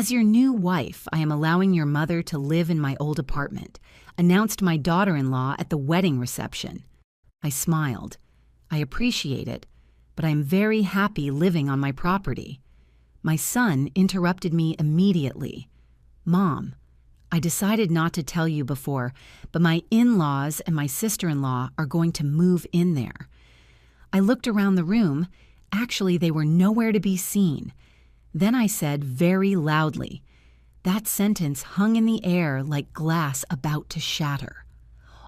As your new wife, I am allowing your mother to live in my old apartment, announced my daughter-in-law at the wedding reception. I smiled. I appreciate it, but I'm very happy living on my property. My son interrupted me immediately. Mom, I decided not to tell you before, but my in-laws and my sister-in-law are going to move in there. I looked around the room. Actually, they were nowhere to be seen. Then I said very loudly. That sentence hung in the air like glass about to shatter.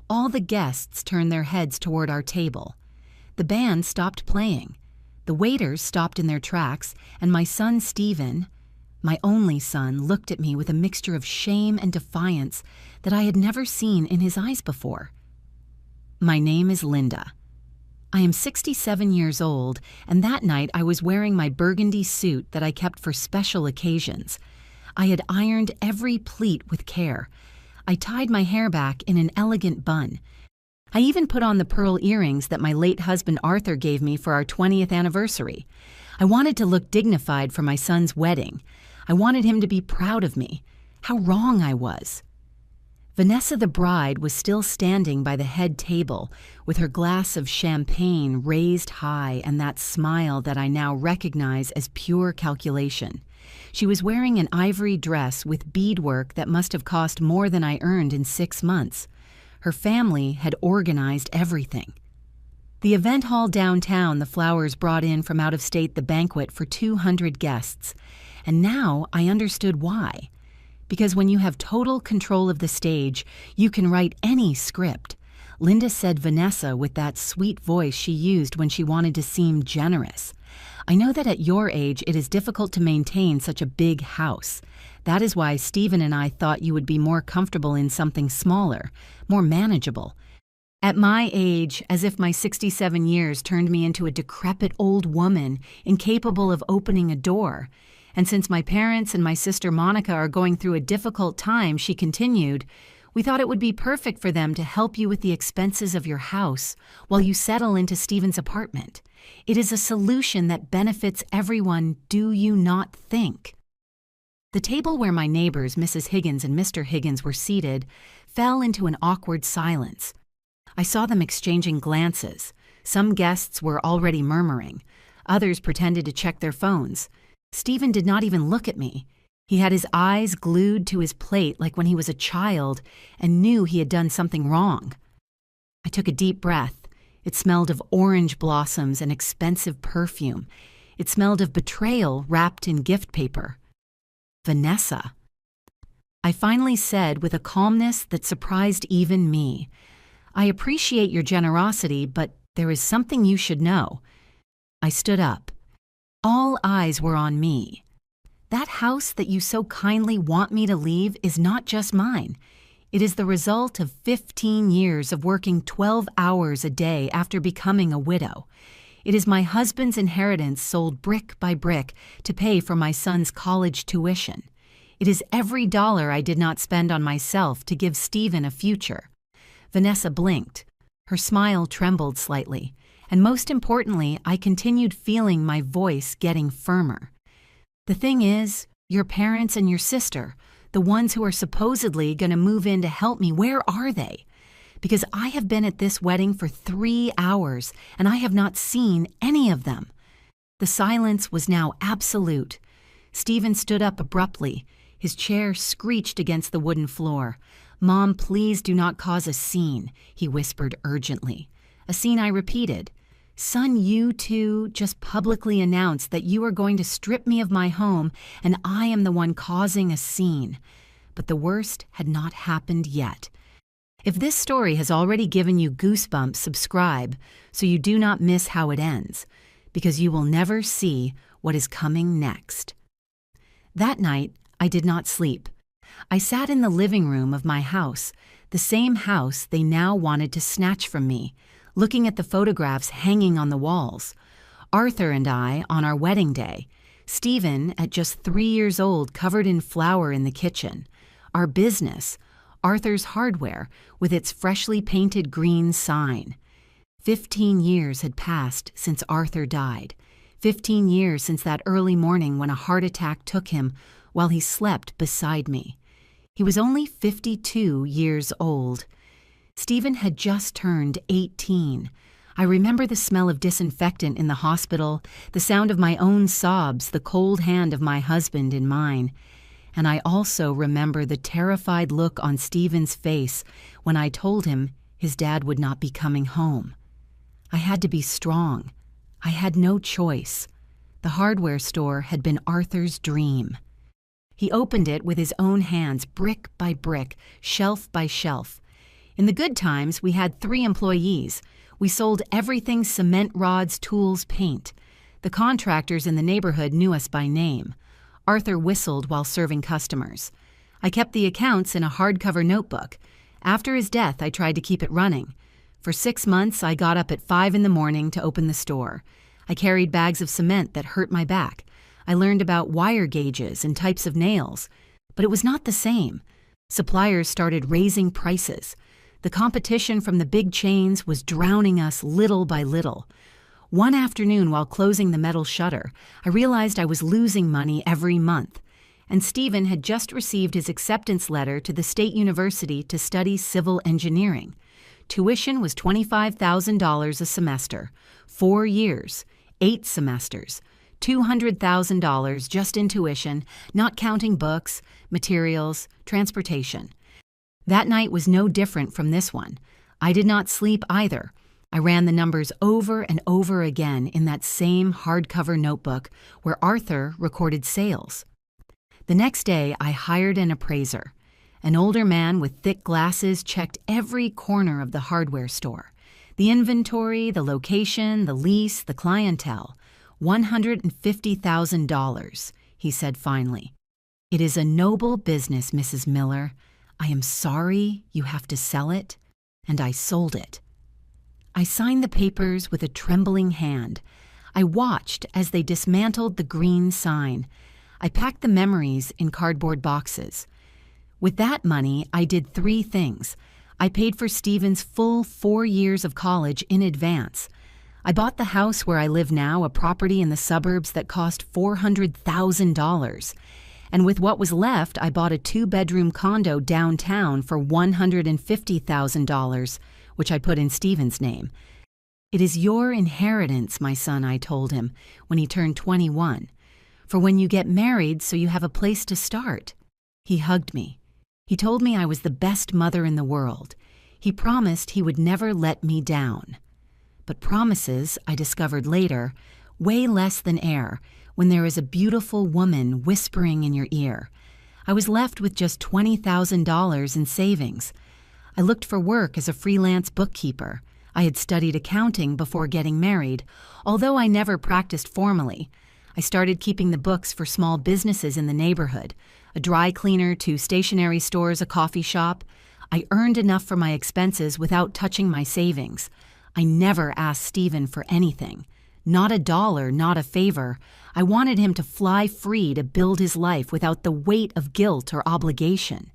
All the guests turned their heads toward our table. The band stopped playing. The waiters stopped in their tracks, and my son Stephen, my only son, looked at me with a mixture of shame and defiance that I had never seen in his eyes before. My name is Linda. I am 67 years old, and that night I was wearing my burgundy suit that I kept for special occasions. I had ironed every pleat with care. I tied my hair back in an elegant bun. I even put on the pearl earrings that my late husband Arthur gave me for our 20th anniversary. I wanted to look dignified for my son's wedding. I wanted him to be proud of me. How wrong I was. Vanessa the bride was still standing by the head table with her glass of champagne raised high and that smile that I now recognize as pure calculation. She was wearing an ivory dress with beadwork that must have cost more than I earned in 6 months. Her family had organized everything. The event hall downtown, the Flowers brought in from out of state the banquet for 200 guests. And now I understood why. Because when you have total control of the stage, you can write any script. Linda said Vanessa with that sweet voice she used when she wanted to seem generous. I know that at your age it is difficult to maintain such a big house. That is why Stephen and I thought you would be more comfortable in something smaller, more manageable. At my age, as if my 67 years turned me into a decrepit old woman, incapable of opening a door. And since my parents and my sister Monica are going through a difficult time, she continued, we thought it would be perfect for them to help you with the expenses of your house while you settle into Stephen's apartment. It is a solution that benefits everyone, do you not think? The table where my neighbors, Mrs. Higgins and Mr. Higgins, were seated fell into an awkward silence. I saw them exchanging glances. Some guests were already murmuring. Others pretended to check their phones. Stephen did not even look at me. He had his eyes glued to his plate like when he was a child and knew he had done something wrong. I took a deep breath. It smelled of orange blossoms and expensive perfume. It smelled of betrayal wrapped in gift paper. Vanessa. I finally said with a calmness that surprised even me, I appreciate your generosity, but there is something you should know. I stood up. All eyes were on me. That house that you so kindly want me to leave is not just mine. It is the result of 15 years of working 12 hours a day after becoming a widow. It is my husband's inheritance sold brick by brick to pay for my son's college tuition. It is every dollar I did not spend on myself to give Stephen a future. Vanessa blinked. Her smile trembled slightly. And most importantly, I continued feeling my voice getting firmer. The thing is, your parents and your sister, the ones who are supposedly going to move in to help me, where are they? Because I have been at this wedding for 3 hours, and I have not seen any of them. The silence was now absolute. Stephen stood up abruptly. His chair screeched against the wooden floor. Mom, please do not cause a scene, he whispered urgently. A scene I repeated. Son, you two just publicly announced that you are going to strip me of my home, and I am the one causing a scene. But the worst had not happened yet. If this story has already given you goosebumps, subscribe so you do not miss how it ends, because you will never see what is coming next. That night, I did not sleep. I sat in the living room of my house, the same house they now wanted to snatch from me, looking at the photographs hanging on the walls. Arthur and I on our wedding day. Stephen, at just 3 years old, covered in flour in the kitchen. Our business, Arthur's Hardware, with its freshly painted green sign. 15 years had passed since Arthur died. 15 years since that early morning when a heart attack took him, while he slept beside me. He was only 52 years old. Stephen had just turned 18. I remember the smell of disinfectant in the hospital, the sound of my own sobs, the cold hand of my husband in mine. And I also remember the terrified look on Stephen's face when I told him his dad would not be coming home. I had to be strong. I had no choice. The hardware store had been Arthur's dream. He opened it with his own hands, brick by brick, shelf by shelf. In the good times, we had 3 employees. We sold everything: cement rods, tools, paint. The contractors in the neighborhood knew us by name. Arthur whistled while serving customers. I kept the accounts in a hardcover notebook. After his death, I tried to keep it running. For 6 months, I got up at 5 in the morning to open the store. I carried bags of cement that hurt my back. I learned about wire gauges and types of nails. But it was not the same. Suppliers started raising prices. The competition from the big chains was drowning us little by little. One afternoon, while closing the metal shutter, I realized I was losing money every month. And Stephen had just received his acceptance letter to the State University to study civil engineering. Tuition was $25,000 a semester, 4 years, 8 semesters, $200,000 just in tuition, not counting books, materials, transportation. That night was no different from this one. I did not sleep either. I ran the numbers over and over again in that same hardcover notebook where Arthur recorded sales. The next day, I hired an appraiser. An older man with thick glasses checked every corner of the hardware store. The inventory, the location, the lease, the clientele. $150,000, he said finally. "It is a noble business, Mrs. Miller. I am sorry you have to sell it." And I sold it. I signed the papers with a trembling hand. I watched as they dismantled the green sign. I packed the memories in cardboard boxes. With that money, I did 3 things. I paid for Stephen's full 4 years of college in advance. I bought the house where I live now, a property in the suburbs that cost $400,000. And with what was left, I bought a 2-bedroom condo downtown for $150,000, which I put in Stephen's name. "It is your inheritance, my son," I told him when he turned 21. "For when you get married, so you have a place to start." He hugged me. He told me I was the best mother in the world. He promised he would never let me down. But promises, I discovered later, weigh less than air when there is a beautiful woman whispering in your ear. I was left with just $20,000 in savings. I looked for work as a freelance bookkeeper. I had studied accounting before getting married, although I never practiced formally. I started keeping the books for small businesses in the neighborhood, a dry cleaner to stationery stores, a coffee shop. I earned enough for my expenses without touching my savings. I never asked Stephen for anything. Not a dollar, not a favor. I wanted him to fly free to build his life without the weight of guilt or obligation.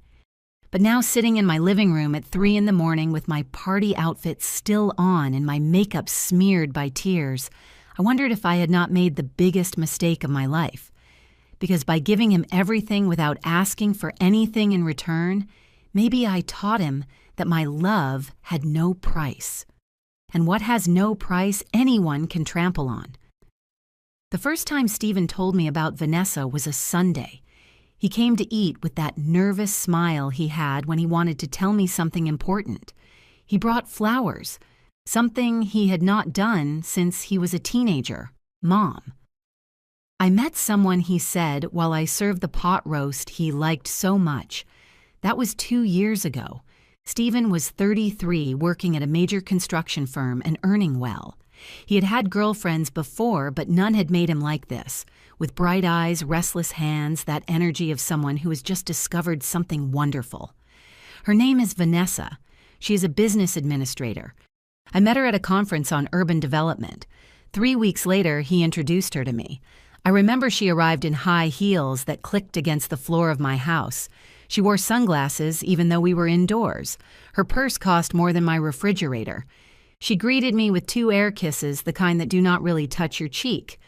But now, sitting in my living room at 3 in the morning with my party outfit still on and my makeup smeared by tears, I wondered if I had not made the biggest mistake of my life. Because by giving him everything without asking for anything in return, maybe I taught him that my love had no price. And what has no price, anyone can trample on. The first time Stephen told me about Vanessa was a Sunday. He came to eat with that nervous smile he had when he wanted to tell me something important. He brought flowers, something he had not done since he was a teenager, Mom. I met someone, he said, while I served the pot roast he liked so much. That was 2 years ago. Stephen was 33, working at a major construction firm and earning well. He had had girlfriends before, but none had made him like this, with bright eyes, restless hands, that energy of someone who has just discovered something wonderful. Her name is Vanessa. She is a business administrator. I met her at a conference on urban development. 3 weeks later, he introduced her to me. I remember she arrived in high heels that clicked against the floor of my house. She wore sunglasses even though we were indoors. Her purse cost more than my refrigerator. She greeted me with 2 air kisses, the kind that do not really touch your cheek.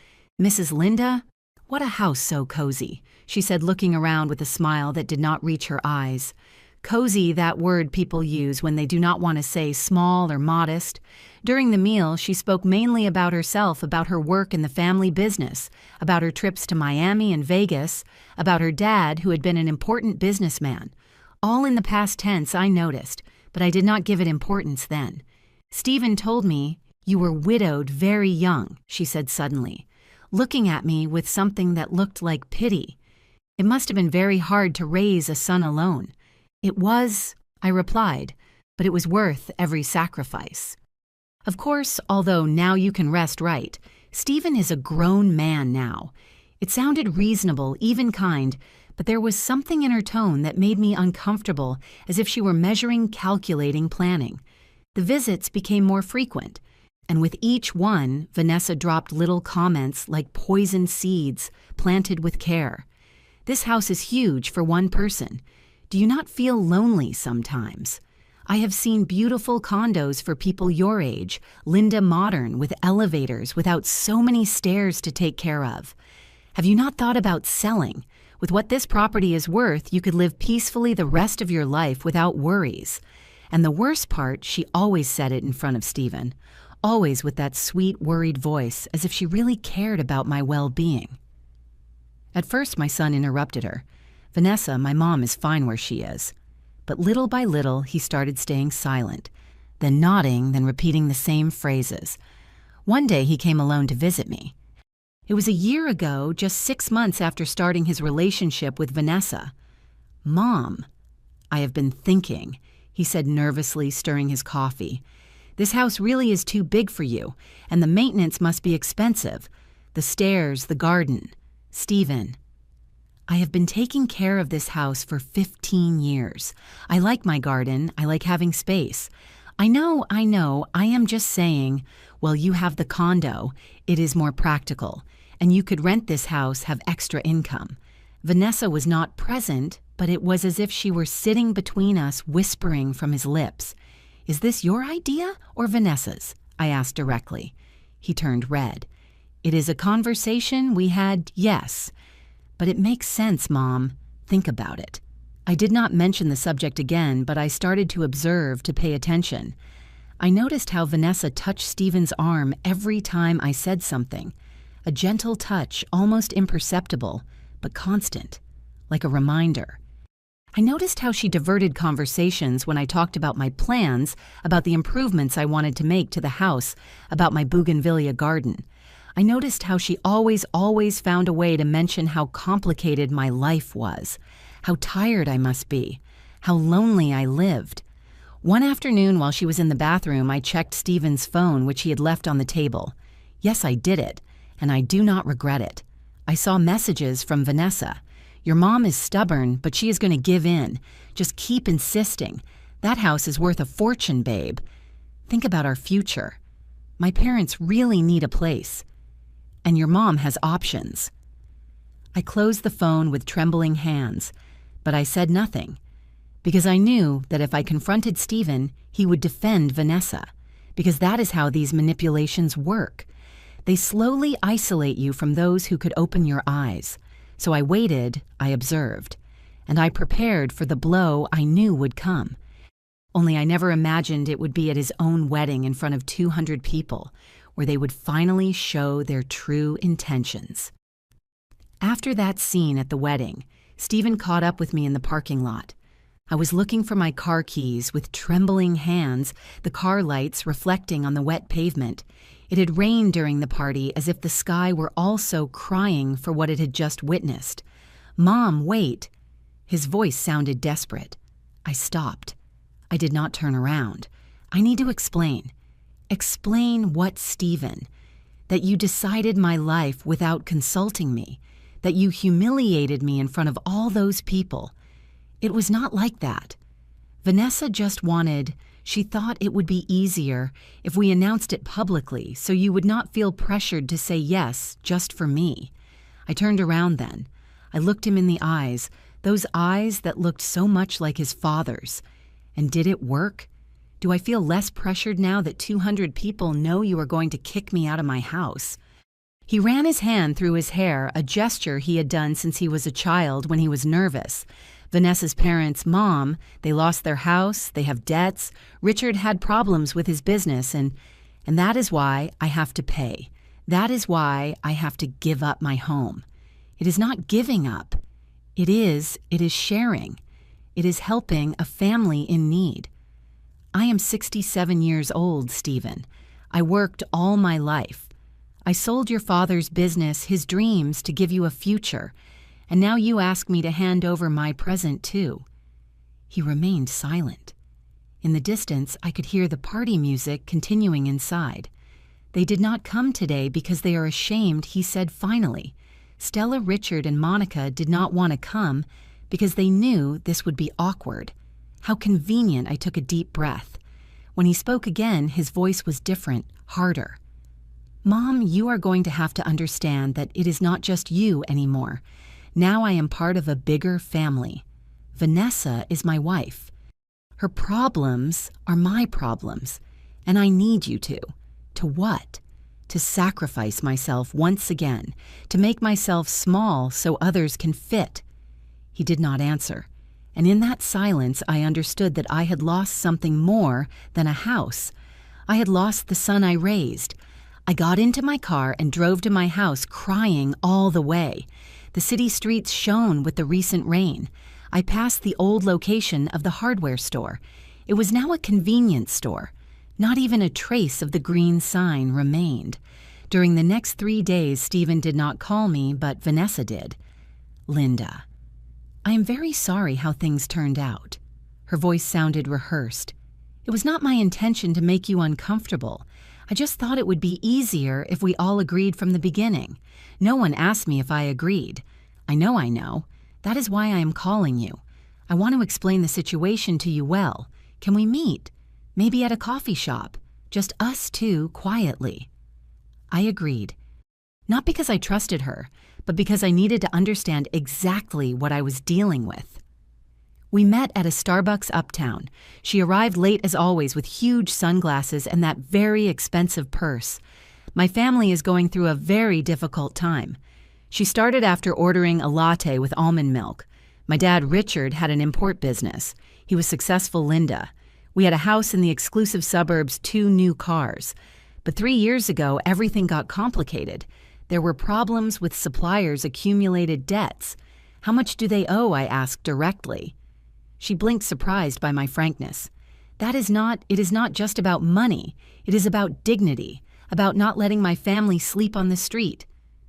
"Mrs. Linda? "What a house so cozy," she said, looking around with a smile that did not reach her eyes. Cozy, that word people use when they do not want to say small or modest. During the meal, she spoke mainly about herself, about her work in the family business, about her trips to Miami and Vegas, about her dad, who had been an important businessman. All in the past tense, I noticed, but I did not give it importance then. "Stephen told me you were widowed very young," she said suddenly, looking at me with something that looked like pity. "It must have been very hard to raise a son alone." "It was," I replied, "but it was worth every sacrifice." Of course, although now you can rest right, Stephen is a grown man now. It sounded reasonable, even kind, but there was something in her tone that made me uncomfortable, as if she were measuring, calculating, planning. The visits became more frequent, and with each one, Vanessa dropped little comments like poisoned seeds planted with care. "This house is huge for one person. Do you not feel lonely sometimes? I have seen beautiful condos for people your age, Linda modern, with elevators, without so many stairs to take care of. Have you not thought about selling? With what this property is worth, you could live peacefully the rest of your life without worries." And the worst part, she always said it in front of Stephen, always with that sweet, worried voice, as if she really cared about my well-being. At first, my son interrupted her. "Vanessa, my mom is fine where she is." But little by little, he started staying silent, then nodding, then repeating the same phrases. One day, he came alone to visit me. It was a year ago, just 6 months after starting his relationship with Vanessa. "Mom, I have been thinking," he said nervously, stirring his coffee. "This house really is too big for you, and the maintenance must be expensive. The stairs, the garden. Stephen, I have been taking care of this house for 15 years. I like my garden. I like having space. I know, I am just saying, well, you have the condo. It is more practical, and you could rent this house, have extra income." Vanessa was not present, but it was as if she were sitting between us, whispering from his lips. "Is this your idea or Vanessa's?" I asked directly. He turned red. "It is a conversation we had, yes. But it makes sense, Mom. Think about it." I did not mention the subject again, but I started to observe, to pay attention. I noticed how Vanessa touched Stephen's arm every time I said something. A gentle touch, almost imperceptible, but constant, like a reminder. I noticed how she diverted conversations when I talked about my plans, about the improvements I wanted to make to the house, about my bougainvillea garden. I noticed how she always found a way to mention how complicated my life was, how tired I must be, how lonely I lived. One afternoon while she was in the bathroom, I checked Stephen's phone, which he had left on the table. Yes, I did it, and I do not regret it. I saw messages from Vanessa. "Your mom is stubborn, but she is going to give in. Just keep insisting. That house is worth a fortune, babe. Think about our future. My parents really need a place. And your mom has options." I closed the phone with trembling hands, but I said nothing, because I knew that if I confronted Stephen, he would defend Vanessa, because that is how these manipulations work. They slowly isolate you from those who could open your eyes. So I waited, I observed, and I prepared for the blow I knew would come. Only I never imagined it would be at his own wedding in front of 200 people, where they would finally show their true intentions. After that scene at the wedding, Stephen caught up with me in the parking lot. I was looking for my car keys with trembling hands, the car lights reflecting on the wet pavement. It had rained during the party, as if the sky were also crying for what it had just witnessed. "Mom, wait." His voice sounded desperate. I stopped. I did not turn around. "I need to explain." "Explain what, Stephen? That you decided my life without consulting me, that you humiliated me in front of all those people. It was not like that. Vanessa just wanted, she thought it would be easier if we announced it publicly so you would not feel pressured to say yes just for me." I turned around then. I looked him in the eyes, those eyes that looked so much like his father's. And did it work? Do I feel less pressured now that 200 people know you are going to kick me out of my house? He ran his hand through his hair, a gesture he had done since he was a child when he was nervous. Vanessa's parents' mom, they lost their house, they have debts. Richard had problems with his business, and that is why I have to pay. That is why I have to give up my home. It is not giving up. It is sharing. It is helping a family in need. I am 67 years old, Stephen. I worked all my life. I sold your father's business, his dreams, to give you a future, and now you ask me to hand over my present too. He remained silent. In the distance, I could hear the party music continuing inside. They did not come today because they are ashamed, he said finally. Stella, Richard, and Monica did not want to come because they knew this would be awkward. How convenient. I took a deep breath. When he spoke again, his voice was different, harder. Mom, you are going to have to understand that it is not just you anymore. Now I am part of a bigger family. Vanessa is my wife. Her problems are my problems, and I need you to. To what? To sacrifice myself once again, to make myself small so others can fit. He did not answer, and in that silence I understood that I had lost something more than a house. I had lost the son I raised. I got into my car and drove to my house crying all the way. The city streets shone with the recent rain. I passed the old location of the hardware store. It was now a convenience store. Not even a trace of the green sign remained. During the next 3 days, Stephen did not call me, but Vanessa did. Linda, I am very sorry how things turned out. Her voice sounded rehearsed. It was not my intention to make you uncomfortable. I just thought it would be easier if we all agreed from the beginning. No one asked me if I agreed. I know. That is why I am calling you. I want to explain the situation to you well. Can we meet? Maybe at a coffee shop. Just us two, quietly. I agreed. Not because I trusted her, but because I needed to understand exactly what I was dealing with. We met at a Starbucks uptown. She arrived late as always with huge sunglasses and that very expensive purse. My family is going through a very difficult time. She started after ordering a latte with almond milk. My dad, Richard, had an import business. He was successful, Linda. We had a house in the exclusive suburbs, 2 new cars. But 3 years ago, everything got complicated. There were problems with suppliers, accumulated debts. How much do they owe? I asked directly. She blinked, surprised by my frankness. It is not just about money. It is about dignity, about not letting my family sleep on the street.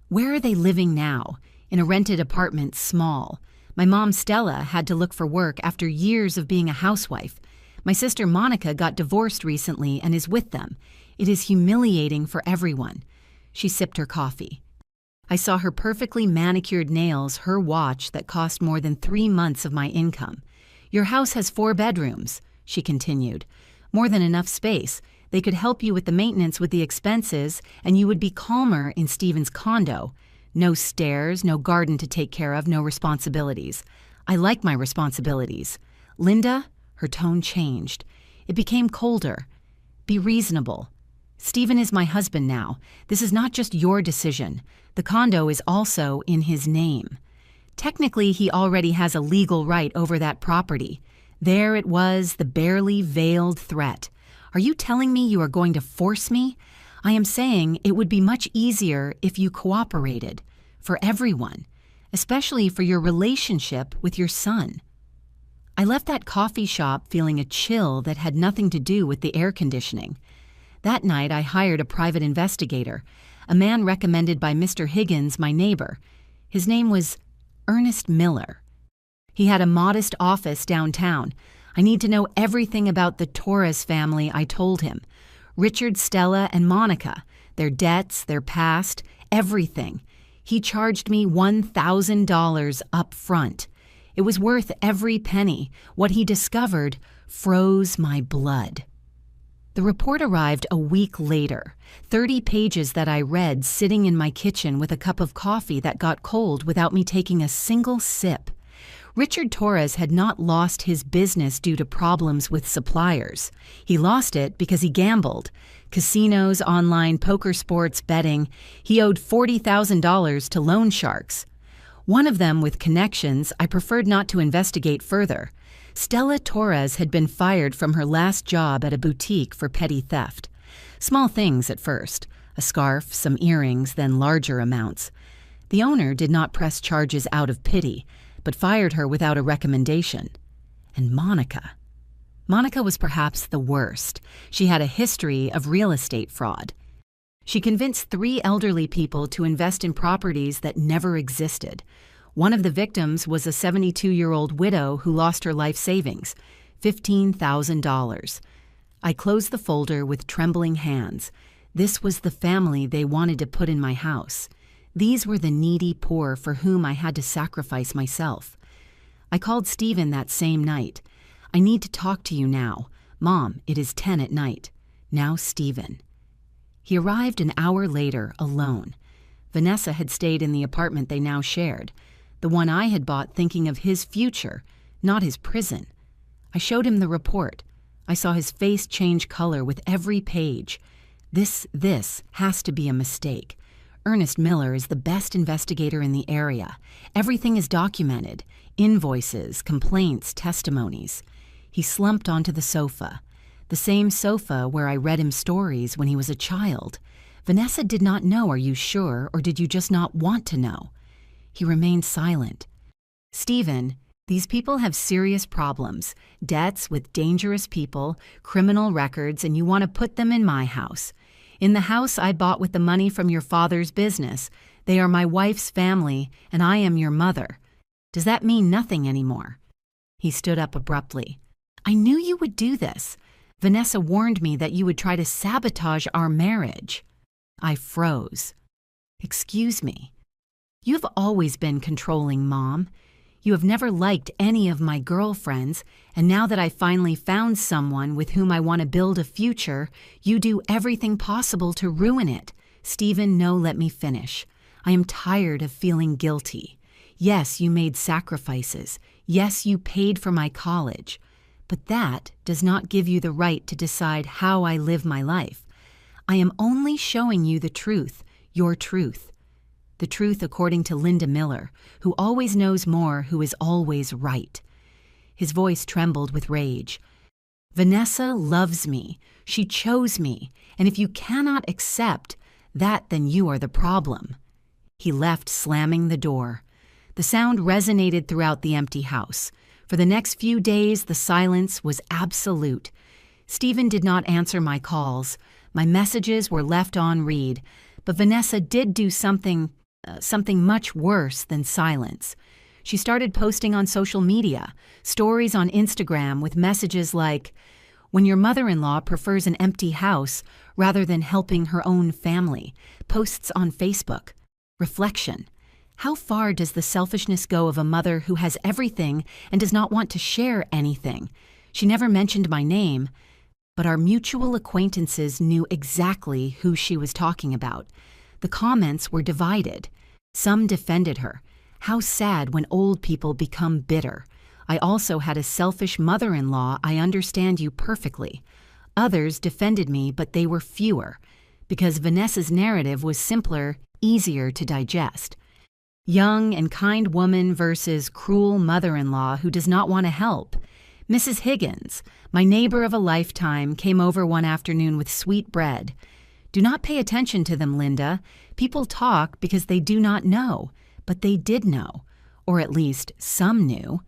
Where are they living now? In a rented apartment, small. My mom, Stella, had to look for work after years of being a housewife. My sister, Monica, got divorced recently and is with them. It is humiliating for everyone. She sipped her coffee. I saw her perfectly manicured nails, her watch that cost more than 3 months of my income. Your house has 4 bedrooms, she continued. More than enough space. They could help you with the maintenance, with the expenses, and you would be calmer in Stephen's condo. No stairs, no garden to take care of, no responsibilities. I like my responsibilities. Linda, her tone changed. It became colder. Be reasonable. Stephen is my husband now. This is not just your decision. The condo is also in his name. Technically, he already has a legal right over that property. There it was, the barely veiled threat. Are you telling me you are going to force me? I am saying it would be much easier if you cooperated. For everyone. Especially for your relationship with your son. I left that coffee shop feeling a chill that had nothing to do with the air conditioning. That night, I hired a private investigator, a man recommended by Mr. Higgins, my neighbor. His name was Ernest Miller. He had a modest office downtown. I need to know everything about the Torres family, I told him. Richard, Stella, and Monica, their debts, their past, everything. He charged me $1,000 up front. It was worth every penny. What he discovered froze my blood. The report arrived a week later, 30 pages that I read sitting in my kitchen with a cup of coffee that got cold without me taking a single sip. Richard Torres had not lost his business due to problems with suppliers. He lost it because he gambled. Casinos, online poker sports, betting. He owed $40,000 to loan sharks. One of them with connections I preferred not to investigate further. Stella Torres had been fired from her last job at a boutique for petty theft. Small things at first, a scarf, some earrings, then larger amounts. The owner did not press charges out of pity, but fired her without a recommendation. And Monica. Monica was perhaps the worst. She had a history of real estate fraud. She convinced 3 elderly people to invest in properties that never existed. One of the victims was a 72-year-old widow who lost her life savings, $15,000. I closed the folder with trembling hands. This was the family they wanted to put in my house. These were the needy poor for whom I had to sacrifice myself. I called Stephen that same night. I need to talk to you now. Mom, it is 10 at night. Now, Stephen. He arrived an hour later, alone. Vanessa had stayed in the apartment they now shared, the one I had bought thinking of his future, not his prison. I showed him the report. I saw his face change color with every page. This has to be a mistake. Ernest Miller is the best investigator in the area. Everything is documented. Invoices, complaints, testimonies. He slumped onto the sofa. The same sofa where I read him stories when he was a child. Vanessa did not know, are you sure, or did you just not want to know? He remained silent. Stephen, these people have serious problems, debts with dangerous people, criminal records, and you want to put them in my house. In the house I bought with the money from your father's business. They are my wife's family, and I am your mother. Does that mean nothing anymore? He stood up abruptly. I knew you would do this. Vanessa warned me that you would try to sabotage our marriage. I froze. Excuse me. You have always been controlling, Mom. You have never liked any of my girlfriends, and now that I finally found someone with whom I want to build a future, you do everything possible to ruin it. Stephen, no, let me finish. I am tired of feeling guilty. Yes, you made sacrifices. Yes, you paid for my college. But that does not give you the right to decide how I live my life. I am only showing you the truth, your truth. The truth according to Linda Miller, who always knows more, who is always right. His voice trembled with rage. Vanessa loves me. She chose me. And if you cannot accept that, then you are the problem. He left, slamming the door. The sound resonated throughout the empty house. For the next few days, the silence was absolute. Stephen did not answer my calls. My messages were left on read. But Vanessa did do something much worse than silence. She started posting on social media, stories on Instagram with messages like, when your mother-in-law prefers an empty house rather than helping her own family, posts on Facebook, reflection. How far does the selfishness go of a mother who has everything and does not want to share anything? She never mentioned my name, but our mutual acquaintances knew exactly who she was talking about. The comments were divided. Some defended her. How sad when old people become bitter. I also had a selfish mother-in-law. I understand you perfectly. Others defended me, but they were fewer, because Vanessa's narrative was simpler, easier to digest. Young and kind woman versus cruel mother-in-law who does not want to help. Mrs. Higgins, my neighbor of a lifetime, came over one afternoon with sweet bread. Do not pay attention to them, Linda. People talk because they do not know, but they did know, or at least some knew.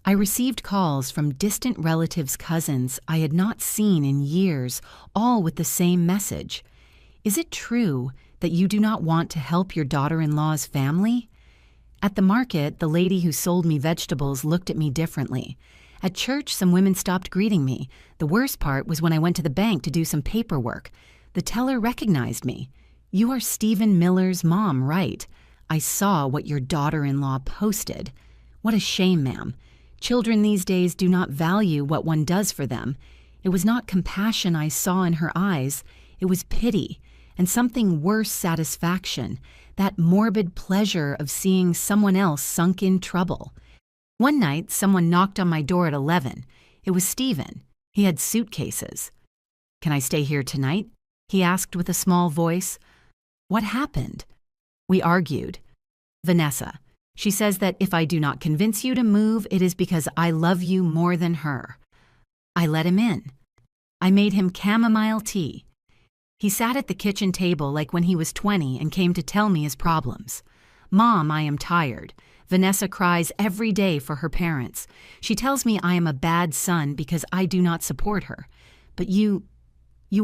I received calls from distant relatives' cousins I had not seen in years, all with the same message. Is it true that you do not want to help your daughter-in-law's family? At the market, the lady who sold me vegetables looked at me differently. At church, some women stopped greeting me. The worst part was when I went to the bank to do some paperwork. The teller recognized me. You are Stephen Miller's mom, right? I saw what your daughter-in-law posted. What a shame, ma'am. Children these days do not value what one does for them. It was not compassion I saw in her eyes. It was pity, and something worse, satisfaction, that morbid pleasure of seeing someone else sunk in trouble. One night, someone knocked on my door at 11. It was Stephen. He had suitcases. "Can I stay here tonight?" he asked with a small voice. "What happened?" We argued. "Vanessa. She says that if I do not convince you to move, it is because I love you more than her." I let him in. I made him chamomile tea. He sat at the kitchen table like when he was 20 and came to tell me his problems. "Mom, I am tired. Vanessa cries every day for her parents. She tells me I am a bad son because I do not support her. But you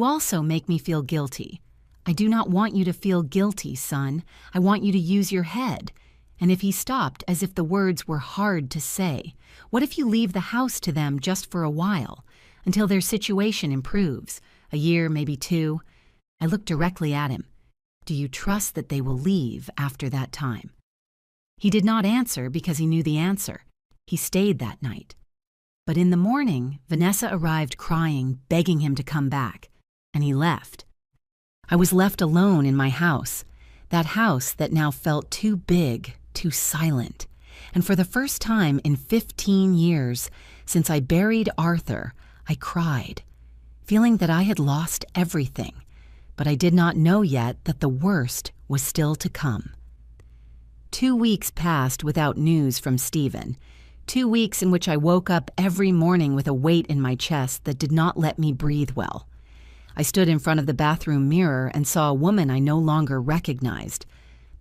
also make me feel guilty. I do not want you to feel guilty, son. I want you to use your head." And if he stopped as if the words were hard to say, "What if you leave the house to them just for a while, until their situation improves, a year, maybe 2? I looked directly at him. "Do you trust that they will leave after that time?" He did not answer because he knew the answer. He stayed that night. But in the morning, Vanessa arrived crying, begging him to come back, and he left. I was left alone in my house, that house that now felt too big, too silent. And for the first time in 15 years, since I buried Arthur, I cried, feeling that I had lost everything. But I did not know yet that the worst was still to come. 2 weeks passed without news from Stephen. 2 weeks in which I woke up every morning with a weight in my chest that did not let me breathe well. I stood in front of the bathroom mirror and saw a woman I no longer recognized.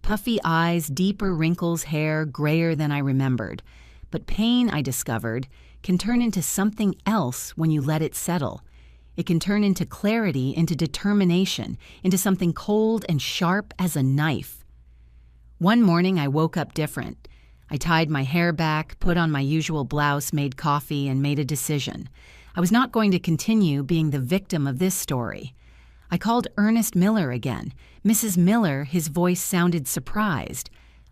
Puffy eyes, deeper wrinkles, hair grayer than I remembered. But pain, I discovered, can turn into something else when you let it settle. It can turn into clarity, into determination, into something cold and sharp as a knife. One morning I woke up different. I tied my hair back, put on my usual blouse, made coffee, and made a decision. I was not going to continue being the victim of this story. I called Ernest Miller again. "Mrs. Miller," his voice sounded surprised.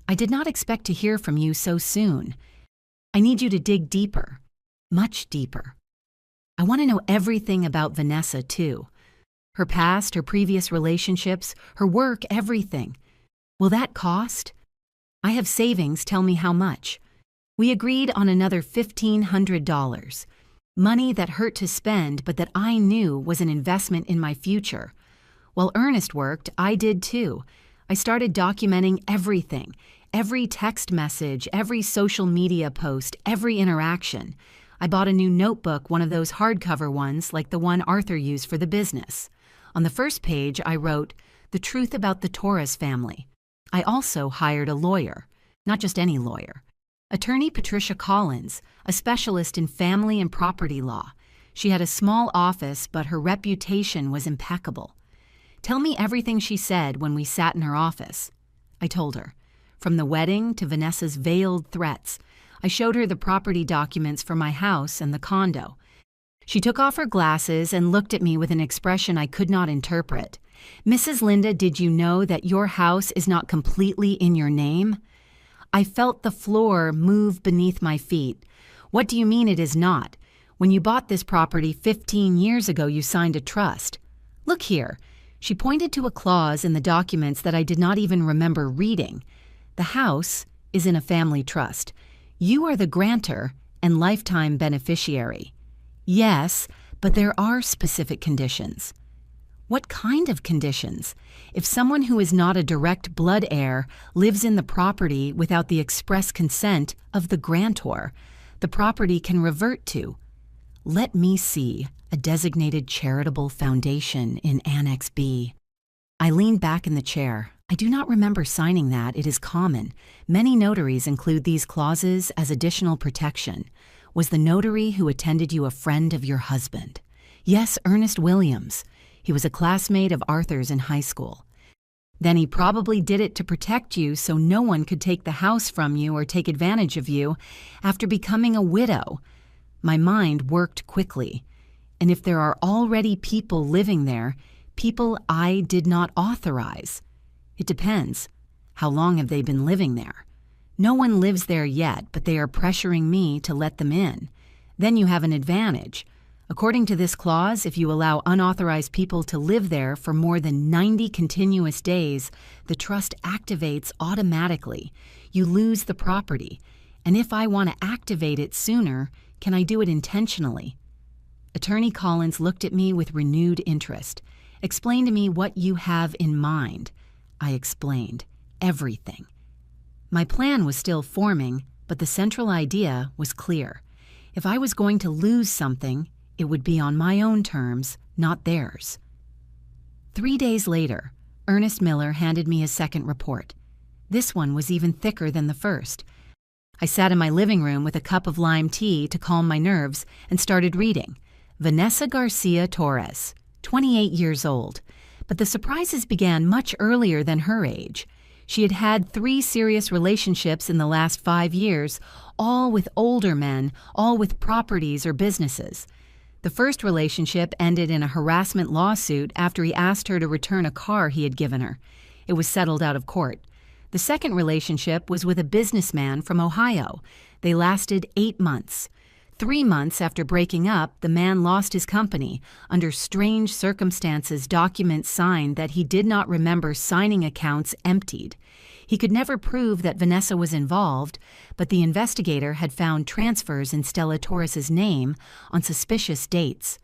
"I did not expect to hear from you so soon. I need you to dig deeper, much deeper. I want to know everything about Vanessa, too. Her past, her previous relationships, her work, everything. Will that cost? I have savings, tell me how much." We agreed on another $1,500. Money that hurt to spend, but that I knew was an investment in my future. While Ernest worked, I did too. I started documenting everything, every text message, every social media post, every interaction. I bought a new notebook, one of those hardcover ones like the one Arthur used for the business. On the first page, I wrote, "The truth about the Torres family." I also hired a lawyer, not just any lawyer. Attorney Patricia Collins, a specialist in family and property law. She had a small office, but her reputation was impeccable. "Tell me everything she said when we sat in her office." I told her, from the wedding to Vanessa's veiled threats. I showed her the property documents for my house and the condo. She took off her glasses and looked at me with an expression I could not interpret. "Mrs. Linda, did you know that your house is not completely in your name?" I felt the floor move beneath my feet. "What do you mean it is not? When you bought this property 15 years ago, you signed a trust. Look here." She pointed to a clause in the documents that I did not even remember reading. "The house is in a family trust. You are the grantor and lifetime beneficiary." "Yes, but there are specific conditions." "What kind of conditions? If someone who is not a direct blood heir lives in the property without the express consent of the grantor, the property can revert to, let me see, a designated charitable foundation in Annex B." I leaned back in the chair. "I do not remember signing that. It is common. Many notaries include these clauses as additional protection. Was the notary who attended you a friend of your husband?" "Yes, Ernest Williams. He was a classmate of Arthur's in high school." "Then he probably did it to protect you so no one could take the house from you or take advantage of you after becoming a widow." My mind worked quickly. "And if there are already people living there, people I did not authorize?" "It depends. How long have they been living there?" "No one lives there yet, but they are pressuring me to let them in. Then you have an advantage. According to this clause, if you allow unauthorized people to live there for more than 90 continuous days, the trust activates automatically. You lose the property, And if I want to activate it sooner, can I do it intentionally? Attorney Collins looked at me with renewed interest. Explain to me what you have in mind. I explained. Everything. My plan was still forming, but the central idea was clear. If I was going to lose something, it would be on my own terms, not theirs. 3 days later, Ernest Miller handed me his second report. This one was even thicker than the first. I sat in my living room with a cup of lime tea to calm my nerves and started reading. Vanessa Garcia Torres, 28 years old. But the surprises began much earlier than her age. She had had 3 serious relationships in the last 5 years, all with older men, all with properties or businesses. The first relationship ended in a harassment lawsuit after he asked her to return a car he had given her. It was settled out of court. The second relationship was with a businessman from Ohio. They lasted 8 months. 3 months after breaking up, the man lost his company. Under strange circumstances, documents signed that he did not remember signing accounts emptied. He could never prove that Vanessa was involved, but the investigator had found transfers in Stella Torres's name on suspicious dates.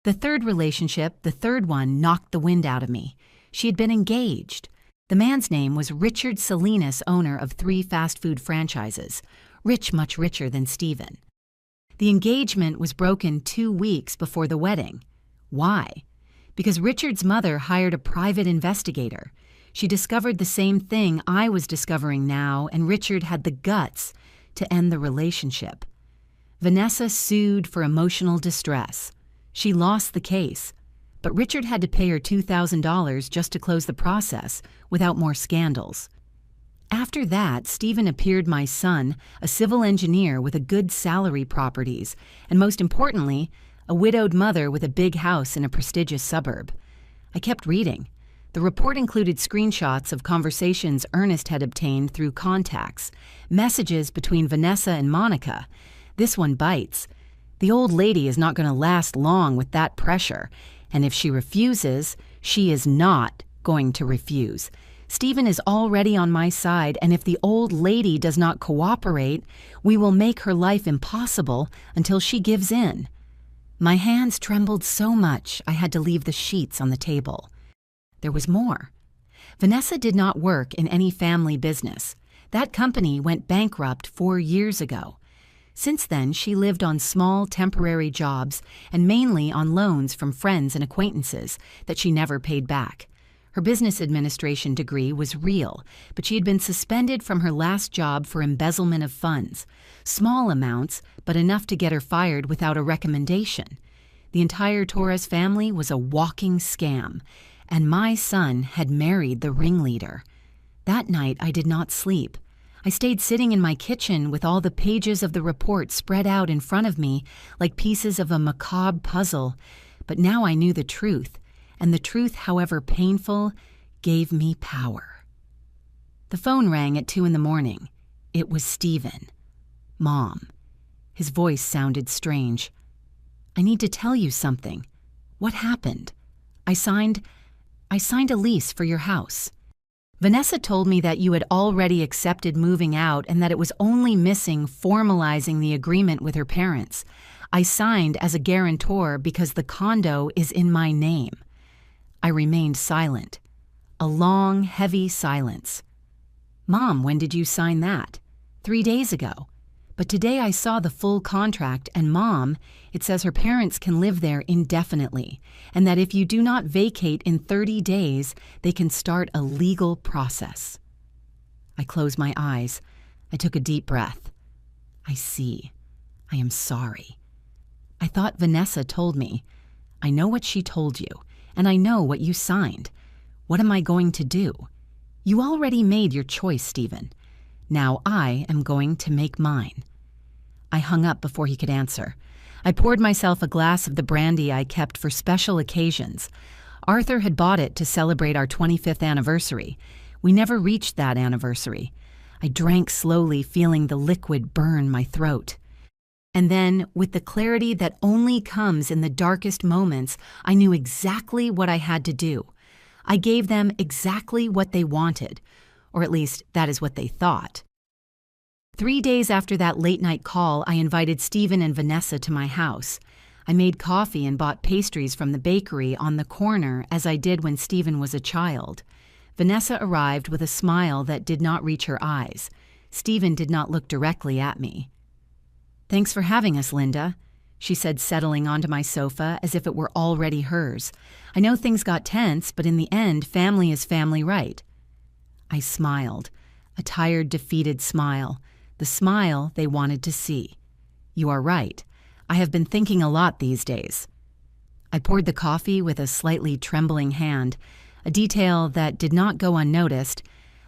The third relationship, the third one, knocked the wind out of me. She had been engaged. The man's name was Richard Salinas, owner of 3 fast food franchises. Rich, much richer than Stephen. The engagement was broken 2 weeks before the wedding. Why? Because Richard's mother hired a private investigator. She discovered the same thing I was discovering now, and Richard had the guts to end the relationship. Vanessa sued for emotional distress. She lost the case, but Richard had to pay her $2,000 just to close the process without more scandals. After that, Stephen appeared my son, a civil engineer with a good salary properties, and most importantly, a widowed mother with a big house in a prestigious suburb. I kept reading. The report included screenshots of conversations Ernest had obtained through contacts, messages between Vanessa and Monica. This one bites. The old lady is not going to last long with that pressure, and if she refuses, she is not going to refuse. Stephen is already on my side, and if the old lady does not cooperate, we will make her life impossible until she gives in. My hands trembled so much I had to leave the sheets on the table. There was more. Vanessa did not work in any family business. That company went bankrupt 4 years ago. Since then, she lived on small temporary jobs and mainly on loans from friends and acquaintances that she never paid back. Her business administration degree was real, but she had been suspended from her last job for embezzlement of funds. Small amounts, but enough to get her fired without a recommendation. The entire Torres family was a walking scam, and my son had married the ringleader. That night I did not sleep. I stayed sitting in my kitchen with all the pages of the report spread out in front of me like pieces of a macabre puzzle. But now I knew the truth, and the truth, however painful, gave me power. The phone rang at 2 a.m. It was Stephen. Mom. His voice sounded strange. I need to tell you something. What happened? I signed a lease for your house. Vanessa told me that you had already accepted moving out and that it was only missing formalizing the agreement with her parents. I signed as a guarantor because the condo is in my name. I remained silent. A long, heavy silence. Mom, when did you sign that? 3 days ago. But today I saw the full contract, and Mom, it says her parents can live there indefinitely, and that if you do not vacate in 30 days, they can start a legal process. I closed my eyes. I took a deep breath. I see. I am sorry. I thought Vanessa told me. I know what she told you, and I know what you signed. What am I going to do? You already made your choice, Stephen. Now I am going to make mine. I hung up before he could answer. I poured myself a glass of the brandy I kept for special occasions. Arthur had bought it to celebrate our 25th anniversary. We never reached that anniversary. I drank slowly, feeling the liquid burn my throat. And then, with the clarity that only comes in the darkest moments, I knew exactly what I had to do. I gave them exactly what they wanted, or at least that is what they thought. 3 days after that late-night call, I invited Stephen and Vanessa to my house. I made coffee and bought pastries from the bakery on the corner as I did when Stephen was a child. Vanessa arrived with a smile that did not reach her eyes. Stephen did not look directly at me. "Thanks for having us, Linda," she said, settling onto my sofa as if it were already hers. "I know things got tense, but in the end, family is family, right?" I smiled, a tired, defeated smile, the smile they wanted to see. "You are right. I have been thinking a lot these days." I poured the coffee with a slightly trembling hand, a detail that did not go unnoticed.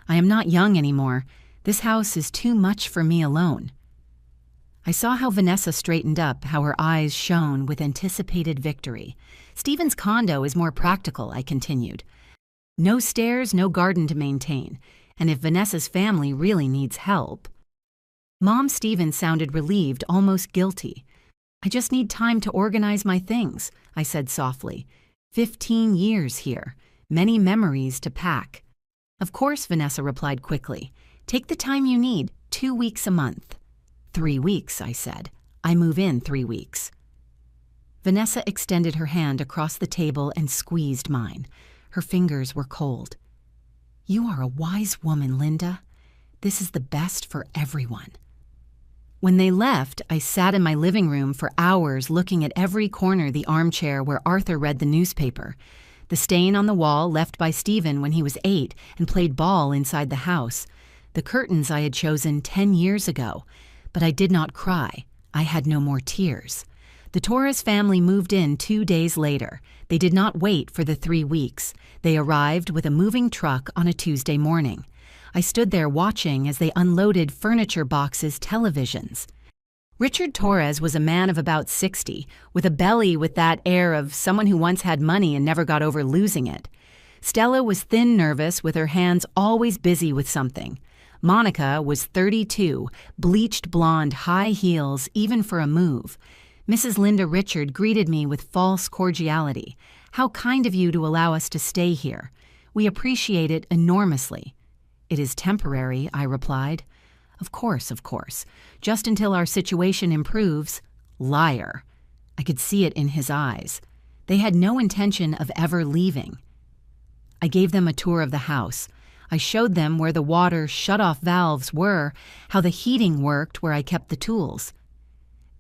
I am not young anymore. This house is too much for me alone. I saw how Vanessa straightened up, how her eyes shone with anticipated victory. "Stephen's condo is more practical," I continued. "No stairs, no garden to maintain, and if Vanessa's family really needs help..." Mom Stephen sounded relieved, almost guilty. "I just need time to organize my things," I said softly. 15 years here, many memories to pack. "Of course," Vanessa replied quickly. "Take the time you need, 2 weeks a month." 3 weeks, I said. "I move in 3 weeks." Vanessa extended her hand across the table and squeezed mine. Her fingers were cold. "You are a wise woman, Linda. This is the best for everyone." When they left, I sat in my living room for hours looking at every corner the armchair where Arthur read the newspaper, the stain on the wall left by Stephen when he was 8 and played ball inside the house, the curtains I had chosen 10 years ago. But I did not cry. I had no more tears. The Torres family moved in 2 days later. They did not wait for the 3 weeks. They arrived with a moving truck on a Tuesday morning. I stood there watching as they unloaded furniture boxes, televisions. Richard Torres was a man of about 60, with a belly with that air of someone who once had money and never got over losing it. Stella was thin, nervous, with her hands always busy with something. Monica was 32, bleached blonde, high heels, even for a move. Mrs. Linda Richard greeted me with false cordiality. "How kind of you to allow us to stay here. We appreciate it enormously." "It is temporary," I replied. Of course. Just until our situation improves." Liar. I could see it in his eyes. They had no intention of ever leaving. I gave them a tour of the house. I showed them where the water shut-off valves were, how the heating worked where I kept the tools.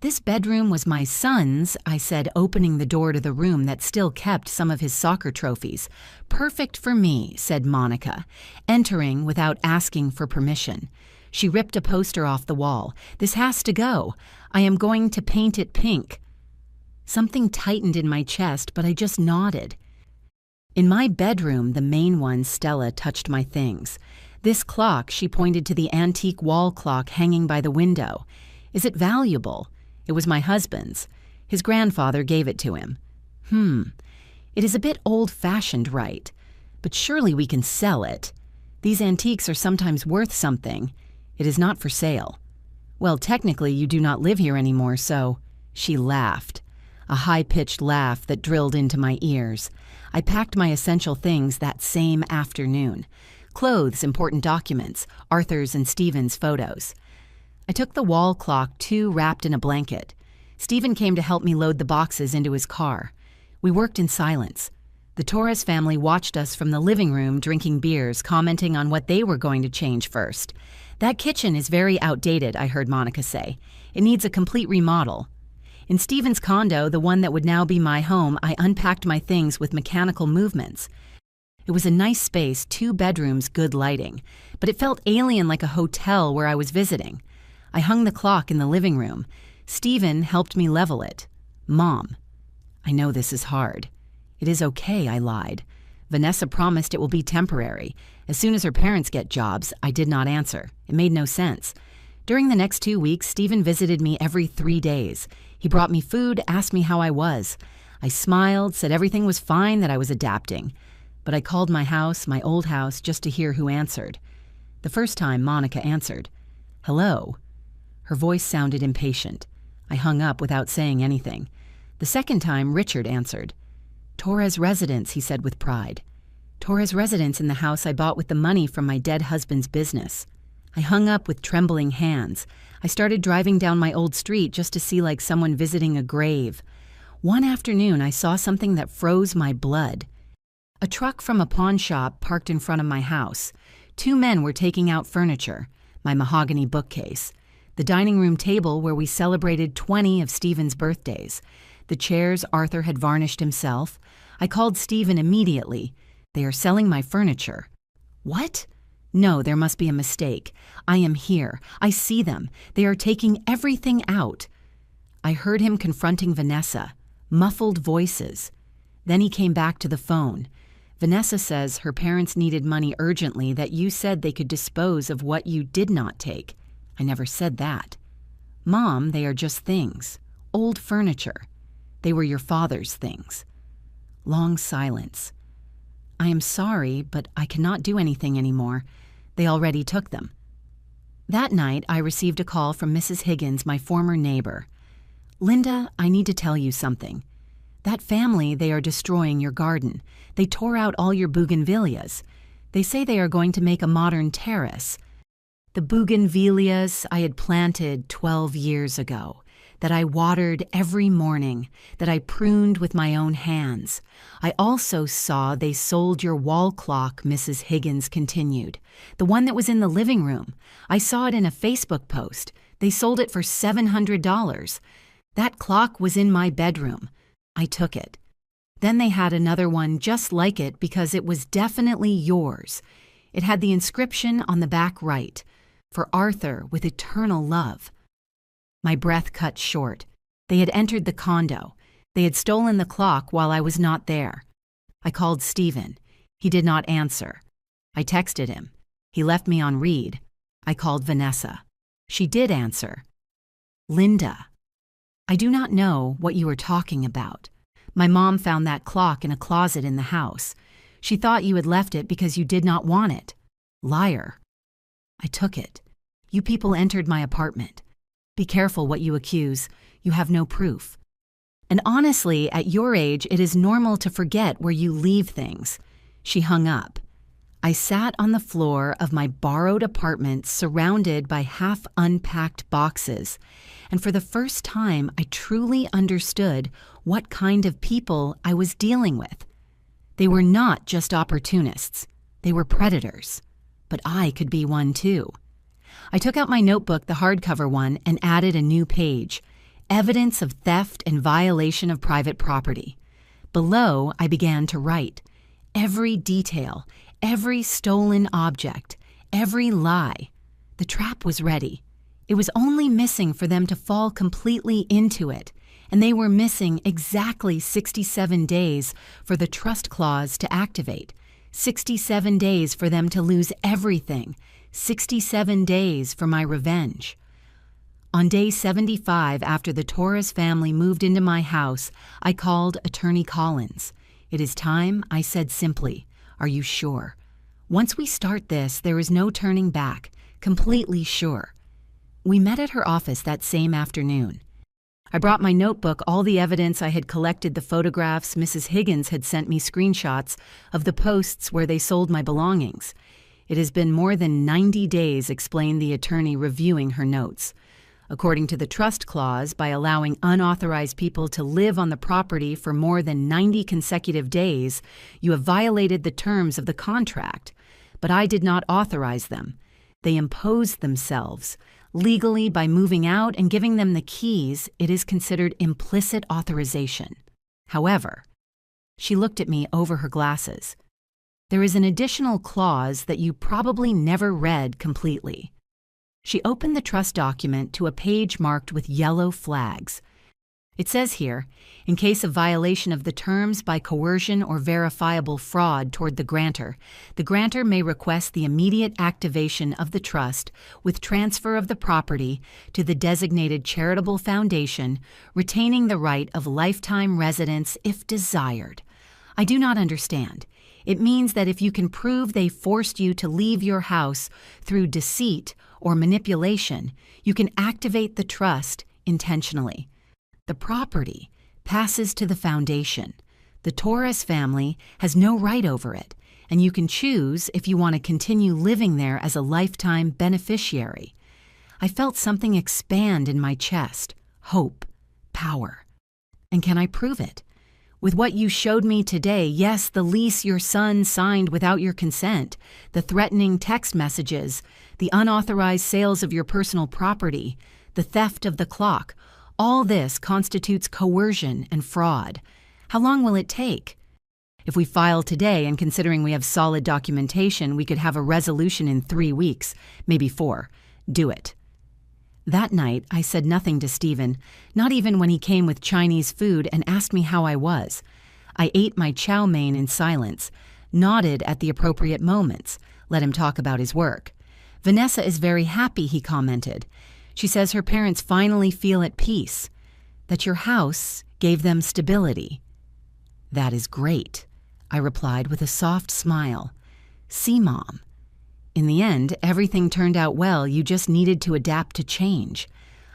"This bedroom was my son's," I said, opening the door to the room that still kept some of his soccer trophies. "Perfect for me," said Monica, entering without asking for permission. She ripped a poster off the wall. "This has to go. I am going to paint it pink." Something tightened in my chest, but I just nodded. In my bedroom, the main one, Stella touched my things. "This clock," she pointed to the antique wall clock hanging by the window. "Is it valuable?" "It was my husband's. His grandfather gave it to him." It is a bit old-fashioned, right? But surely we can sell it. These antiques are sometimes worth something. It is not for sale." "Well, technically you do not live here anymore, so..." She laughed, a high-pitched laugh that drilled into my ears. I packed my essential things that same afternoon. Clothes, important documents, Arthur's and Stephen's photos. I took the wall clock, too, wrapped in a blanket. Stephen came to help me load the boxes into his car. We worked in silence. The Torres family watched us from the living room drinking beers, commenting on what they were going to change first. "That kitchen is very outdated," I heard Monica say. "It needs a complete remodel." In Stephen's condo, the one that would now be my home, I unpacked my things with mechanical movements. It was a nice space, 2 bedrooms, good lighting, but it felt alien, like a hotel where I was visiting. I hung the clock in the living room. Stephen helped me level it. "Mom, I know this is hard." "It is okay," I lied. "Vanessa promised it will be temporary. As soon as her parents get jobs." I did not answer. It made no sense. During the next 2 weeks, Stephen visited me every 3 days. He brought me food, asked me how I was. I smiled, said everything was fine, that I was adapting. But I called my house, my old house, just to hear who answered. The first time, Monica answered. "Hello." Her voice sounded impatient. I hung up without saying anything. The second time, Richard answered. "Torres residence," he said with pride. "Torres residence in the house I bought with the money from my dead husband's business." I hung up with trembling hands. I started driving down my old street just to see like someone visiting a grave. One afternoon, I saw something that froze my blood. A truck from a pawn shop parked in front of my house. 2 men were taking out furniture, my mahogany bookcase, the dining room table where we celebrated 20 of Stephen's birthdays, the chairs Arthur had varnished himself. I called Stephen immediately. They are selling my furniture. What? No, there must be a mistake. I am here. I see them. They are taking everything out. I heard him confronting Vanessa. Muffled voices. Then he came back to the phone. Vanessa says her parents needed money urgently, that you said they could dispose of what you did not take. I never said that. Mom, they are just things. Old furniture. They were your father's things. Long silence. I am sorry, but I cannot do anything anymore. They already took them. That night, I received a call from Mrs. Higgins, my former neighbor. Linda, I need to tell you something. That family, they are destroying your garden. They tore out all your bougainvilleas. They say they are going to make a modern terrace. The bougainvilleas I had planted 12 years ago, that I watered every morning, that I pruned with my own hands. I also saw they sold your wall clock, Mrs. Higgins continued. The one that was in the living room. I saw it in a Facebook post. They sold it for $700. That clock was in my bedroom. I took it. Then they had another one just like it because it was definitely yours. It had the inscription on the back right, "For Arthur with eternal love." My breath cut short. They had entered the condo. They had stolen the clock while I was not there. I called Stephen. He did not answer. I texted him. He left me on read. I called Vanessa. She did answer. Linda. I do not know what you are talking about. My mom found that clock in a closet in the house. She thought you had left it because you did not want it. Liar. I took it. You people entered my apartment. Be careful what you accuse. You have no proof. And honestly, at your age, it is normal to forget where you leave things. She hung up. I sat on the floor of my borrowed apartment surrounded by half-unpacked boxes, and for the first time I truly understood what kind of people I was dealing with. They were not just opportunists. They were predators. But I could be one too. I took out my notebook, the hardcover one, and added a new page. Evidence of theft and violation of private property. Below, I began to write. Every detail, every stolen object, every lie. The trap was ready. It was only missing for them to fall completely into it, and they were missing exactly 67 days for the trust clause to activate, 67 days for them to lose everything, 67 days for my revenge. On day 75, after the Torres family moved into my house, I called Attorney Collins. It is time, I said simply. Are you sure? Once we start this, there is no turning back. Completely sure. We met at her office that same afternoon. I brought my notebook, all the evidence I had collected, the photographs. Mrs. Higgins had sent me screenshots of the posts where they sold my belongings. It has been more than 90 days, explained the attorney, reviewing her notes. According to the trust clause, by allowing unauthorized people to live on the property for more than 90 consecutive days, you have violated the terms of the contract. But I did not authorize them. They imposed themselves. Legally, by moving out and giving them the keys, it is considered implicit authorization. However, she looked at me over her glasses. There is an additional clause that you probably never read completely. She opened the trust document to a page marked with yellow flags. It says here, in case of violation of the terms by coercion or verifiable fraud toward the grantor may request the immediate activation of the trust with transfer of the property to the designated charitable foundation, retaining the right of lifetime residence if desired. I do not understand. It means that if you can prove they forced you to leave your house through deceit or manipulation, you can activate the trust intentionally. The property passes to the foundation. The Torres family has no right over it, and you can choose if you want to continue living there as a lifetime beneficiary. I felt something expand in my chest. Hope. Power. And can I prove it? With what you showed me today, yes, the lease your son signed without your consent, the threatening text messages, the unauthorized sales of your personal property, the theft of the clock, all this constitutes coercion and fraud. How long will it take? If we file today, and considering we have solid documentation, we could have a resolution in 3 weeks, maybe 4. Do it. That night, I said nothing to Stephen, not even when he came with Chinese food and asked me how I was. I ate my chow mein in silence, nodded at the appropriate moments, let him talk about his work. Vanessa is very happy, he commented. She says her parents finally feel at peace, that your house gave them stability. That is great, I replied with a soft smile. See, Mom. In the end, everything turned out well. You just needed to adapt to change.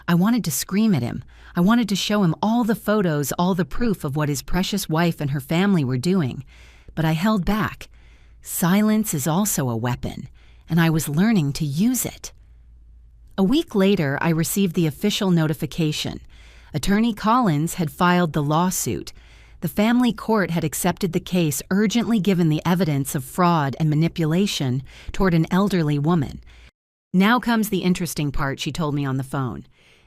I wanted to scream at him. I wanted to show him all the photos, all the proof of what his precious wife and her family were doing. But I held back. Silence is also a weapon, and I was learning to use it. A week later, I received the official notification. Attorney Collins had filed the lawsuit. The family court had accepted the case, urgently given the evidence of fraud and manipulation toward an elderly woman. Now comes the interesting part, she told me on the phone.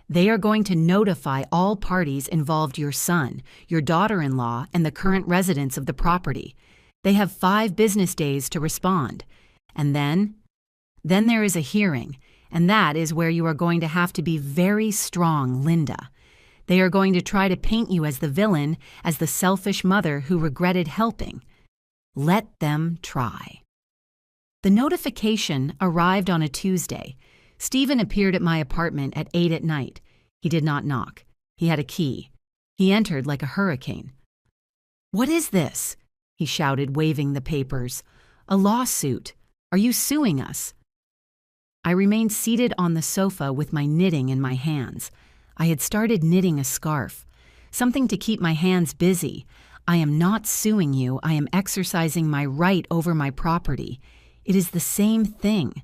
They are going to notify all parties involved, your son, your daughter-in-law, and the current residents of the property. They have 5 business days to respond. And then there is a hearing, and that is where you are going to have to be very strong, Linda. They are going to try to paint you as the villain, as the selfish mother who regretted helping. Let them try. The notification arrived on a Tuesday. Stephen appeared at my apartment at 8 at night. He did not knock. He had a key. He entered like a hurricane. "What is this?" he shouted, waving the papers. "A lawsuit. Are you suing us?" I remained seated on the sofa with my knitting in my hands. I had started knitting a scarf, something to keep my hands busy. I am not suing you. I am exercising my right over my property. It is the same thing.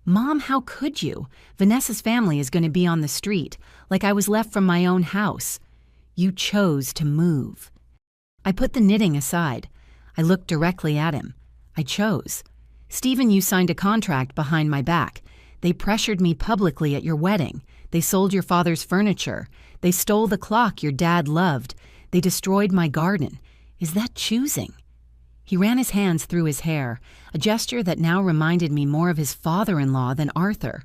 Mom, how could you? Vanessa's family is going to be on the street, like I was left from my own house. You chose to move. I put the knitting aside. I looked directly at him. I chose. Stephen, you signed a contract behind my back. They pressured me publicly at your wedding. They sold your father's furniture. They stole the clock your dad loved. They destroyed my garden. Is that choosing? He ran his hands through his hair, a gesture that now reminded me more of his father-in-law than Arthur.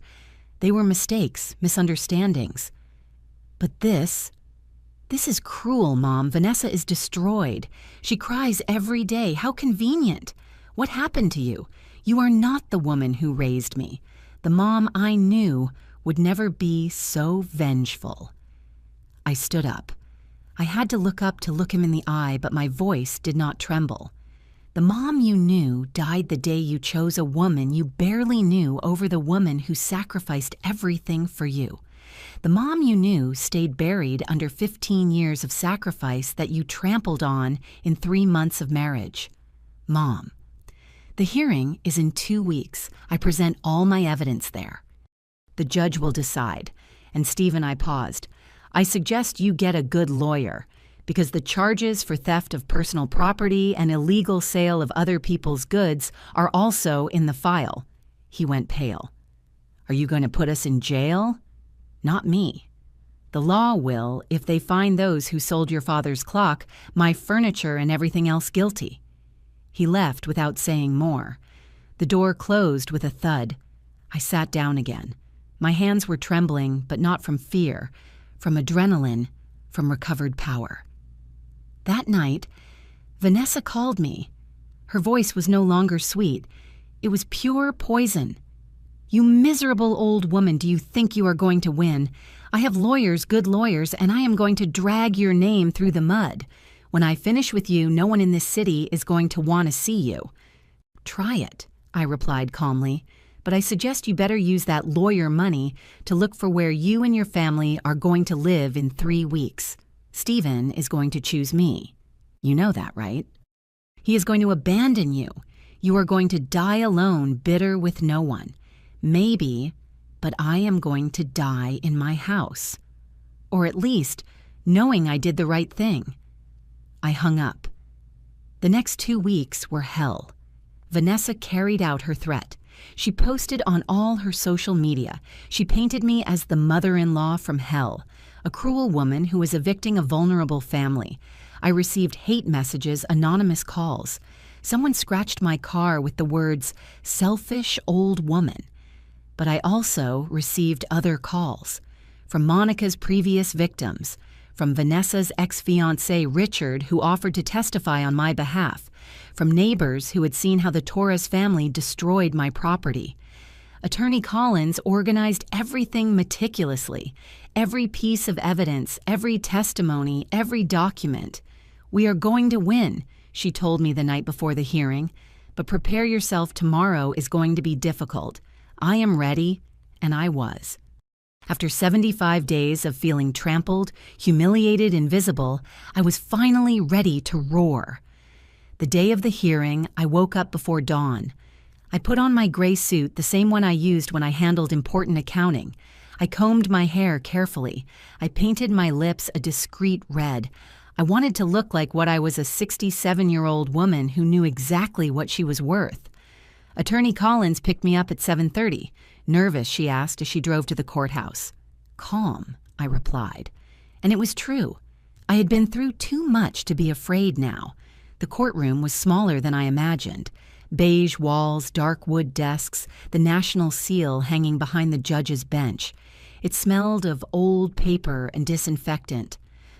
They were mistakes, misunderstandings. But this is cruel, Mom. Vanessa is destroyed. She cries every day. How convenient. What happened to you? You are not the woman who raised me. The mom I knew would never be so vengeful. I stood up. I had to look up to look him in the eye, but my voice did not tremble. The mom you knew died the day you chose a woman you barely knew over the woman who sacrificed everything for you. The mom you knew stayed buried under 15 years of sacrifice that you trampled on in 3 months of marriage. Mom. The hearing is in 2 weeks. I present all my evidence there. The judge will decide. And Steve and I paused. I suggest you get a good lawyer, because the charges for theft of personal property and illegal sale of other people's goods are also in the file. He went pale. Are you going to put us in jail? Not me. The law will if they find those who sold your father's clock, my furniture, and everything else guilty. He left without saying more. The door closed with a thud. I sat down again. My hands were trembling, but not from fear, from adrenaline, from recovered power. That night, Vanessa called me. Her voice was no longer sweet. It was pure poison. You miserable old woman, do you think you are going to win? I have lawyers, good lawyers, and I am going to drag your name through the mud. When I finish with you, no one in this city is going to want to see you. Try it, I replied calmly, but I suggest you better use that lawyer money to look for where you and your family are going to live in 3 weeks. Stephen is going to choose me. You know that, right? He is going to abandon you. You are going to die alone, bitter with no one. Maybe, but I am going to die in my house. Or at least, knowing I did the right thing. I hung up. The next 2 weeks were hell. Vanessa carried out her threat. She posted on all her social media. She painted me as the mother-in-law from hell, a cruel woman who was evicting a vulnerable family. I received hate messages, anonymous calls. Someone scratched my car with the words, "selfish old woman." But I also received other calls. From Monica's previous victims, from Vanessa's ex-fiancé Richard, who offered to testify on my behalf, from neighbors who had seen how the Torres family destroyed my property. Attorney Collins organized everything meticulously, every piece of evidence, every testimony, every document. "We are going to win," she told me the night before the hearing, "but prepare yourself, tomorrow is going to be difficult. I am ready," and I was. After 75 days of feeling trampled, humiliated, invisible, I was finally ready to roar. The day of the hearing, I woke up before dawn. I put on my gray suit, the same one I used when I handled important accounting. I combed my hair carefully. I painted my lips a discreet red. I wanted to look like what I was, a 67-year-old woman who knew exactly what she was worth. Attorney Collins picked me up at 7:30. Nervous, she asked as she drove to the courthouse. "Calm," I replied. And it was true. I had been through too much to be afraid now. The courtroom was smaller than I imagined. Beige walls, dark wood desks, the national seal hanging behind the judge's bench. It smelled of old paper and disinfectant.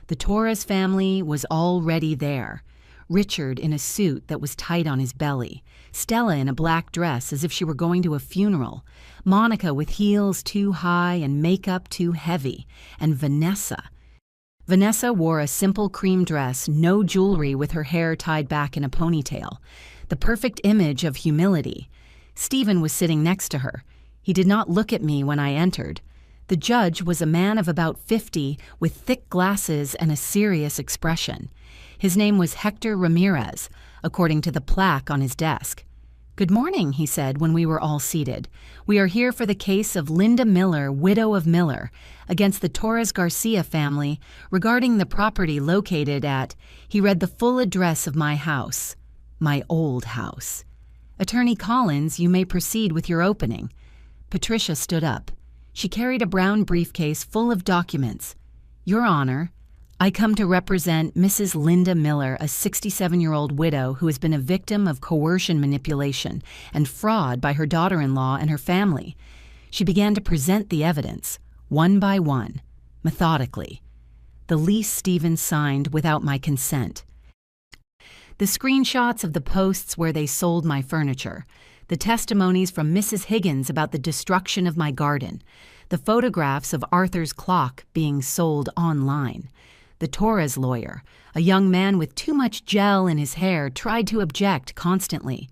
The Torres family was already there. Richard in a suit that was tight on his belly. Stella in a black dress as if she were going to a funeral. Monica with heels too high and makeup too heavy. And Vanessa. Vanessa wore a simple cream dress, no jewelry, with her hair tied back in a ponytail. The perfect image of humility. Stephen was sitting next to her. He did not look at me when I entered. The judge was a man of about 50 with thick glasses and a serious expression. His name was Hector Ramirez, according to the plaque on his desk. "Good morning," he said when we were all seated. "We are here for the case of Linda Miller, widow of Miller, against the Torres Garcia family regarding the property located at..." He read the full address of my house. My old house. "Attorney Collins, you may proceed with your opening." Patricia stood up. She carried a brown briefcase full of documents. "Your Honor, I come to represent Mrs. Linda Miller, a 67-year-old widow who has been a victim of coercion manipulation and fraud by her daughter-in-law and her family." She began to present the evidence, one by one, methodically. The lease Stephen signed without my consent. The screenshots of the posts where they sold my furniture. The testimonies from Mrs. Higgins about the destruction of my garden. The photographs of Arthur's clock being sold online. The Torres lawyer, a young man with too much gel in his hair, tried to object constantly.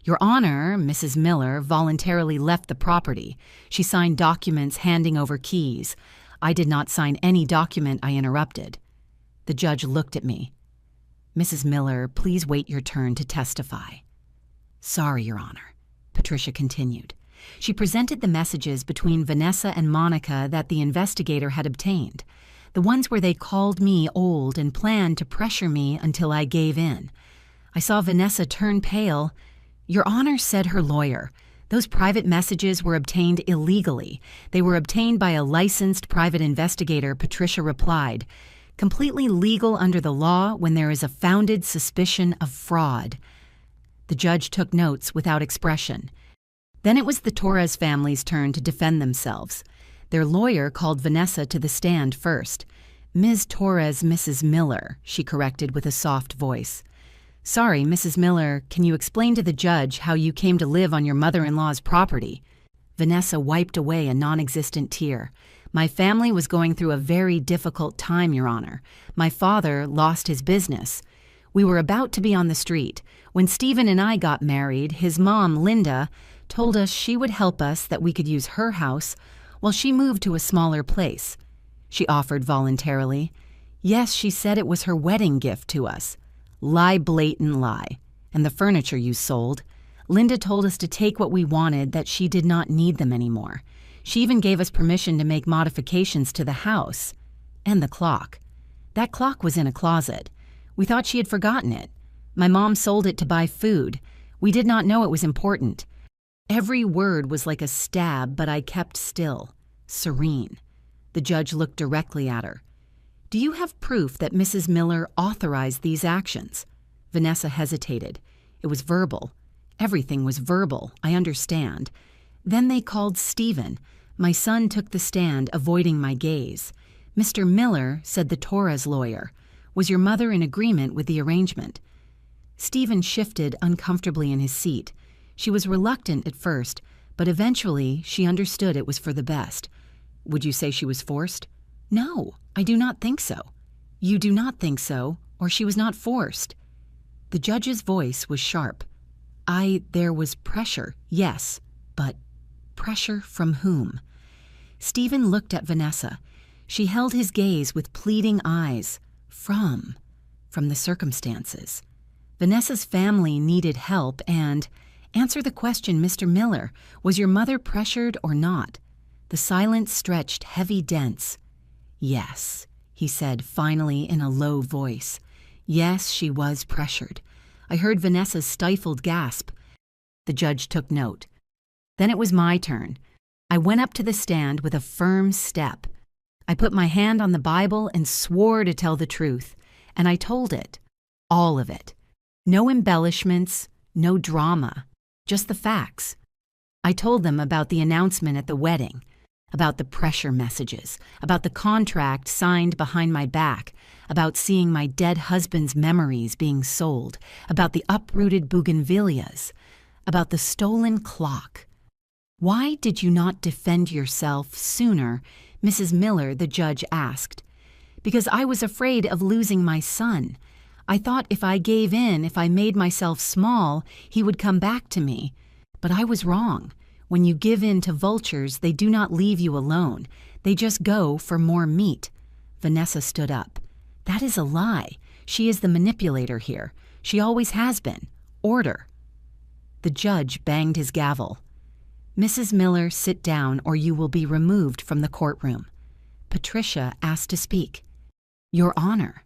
"Your Honor, Mrs. Miller voluntarily left the property. She signed documents handing over keys. I did not sign any document," I interrupted. The judge looked at me. "Mrs. Miller, please wait your turn to testify." "Sorry, Your Honor," Patricia continued. She presented the messages between Vanessa and Monica that the investigator had obtained. The ones where they called me old and planned to pressure me until I gave in. I saw Vanessa turn pale. "Your Honor," said her lawyer, "those private messages were obtained illegally. They were obtained by a licensed private investigator," Patricia replied. "Completely legal under the law when there is a founded suspicion of fraud." The judge took notes without expression. Then it was the Torres family's turn to defend themselves. Their lawyer called Vanessa to the stand first. "Ms. Torres, Mrs. Miller," she corrected with a soft voice. "Sorry, Mrs. Miller, can you explain to the judge how you came to live on your mother-in-law's property?" Vanessa wiped away a non-existent tear. "My family was going through a very difficult time, Your Honor. My father lost his business. We were about to be on the street. When Stephen and I got married, his mom, Linda, told us she would help us, that we could use her house while she moved to a smaller place." She offered voluntarily. "Yes, she said it was her wedding gift to us." "Lie, blatant lie. And the furniture you sold." Linda told us to take what we wanted, that she did not need them anymore. She even gave us permission to make modifications to the house. And the clock. That clock was in a closet. We thought she had forgotten it. My mom sold it to buy food. We did not know it was important. Every word was like a stab, but I kept still, serene. The judge looked directly at her. Do you have proof that Mrs. Miller authorized these actions? Vanessa hesitated. It was verbal. Everything was verbal, I understand. Then they called Stephen. My son took the stand, avoiding my gaze. Mr. Miller, said the Torres lawyer. Was your mother in agreement with the arrangement? Stephen shifted uncomfortably in his seat. She was reluctant at first, but eventually she understood it was for the best. Would you say she was forced? No, I do not think so. You do not think so, or she was not forced. The judge's voice was sharp. There was pressure, yes, but pressure from whom? Stephen looked at Vanessa. She held his gaze with pleading eyes. From the circumstances. Vanessa's family needed help and, answer the question, Mr. Miller, was your mother pressured or not? The silence stretched heavy, dense. Yes, he said finally in a low voice. Yes, she was pressured. I heard Vanessa's stifled gasp. The judge took note. Then it was my turn. I went up to the stand with a firm step. I put my hand on the Bible and swore to tell the truth, and I told it, all of it. No embellishments, no drama, just the facts. I told them about the announcement at the wedding, about the pressure messages, about the contract signed behind my back, about seeing my dead husband's memories being sold, about the uprooted bougainvilleas, about the stolen clock. Why did you not defend yourself sooner, Mrs. Miller, the judge asked. Because I was afraid of losing my son. I thought if I gave in, if I made myself small, he would come back to me. But I was wrong. When you give in to vultures, they do not leave you alone. They just go for more meat. Vanessa stood up. That is a lie. She is the manipulator here. She always has been. Order. The judge banged his gavel. Mrs. Miller, sit down or you will be removed from the courtroom. Patricia asked to speak. Your Honor,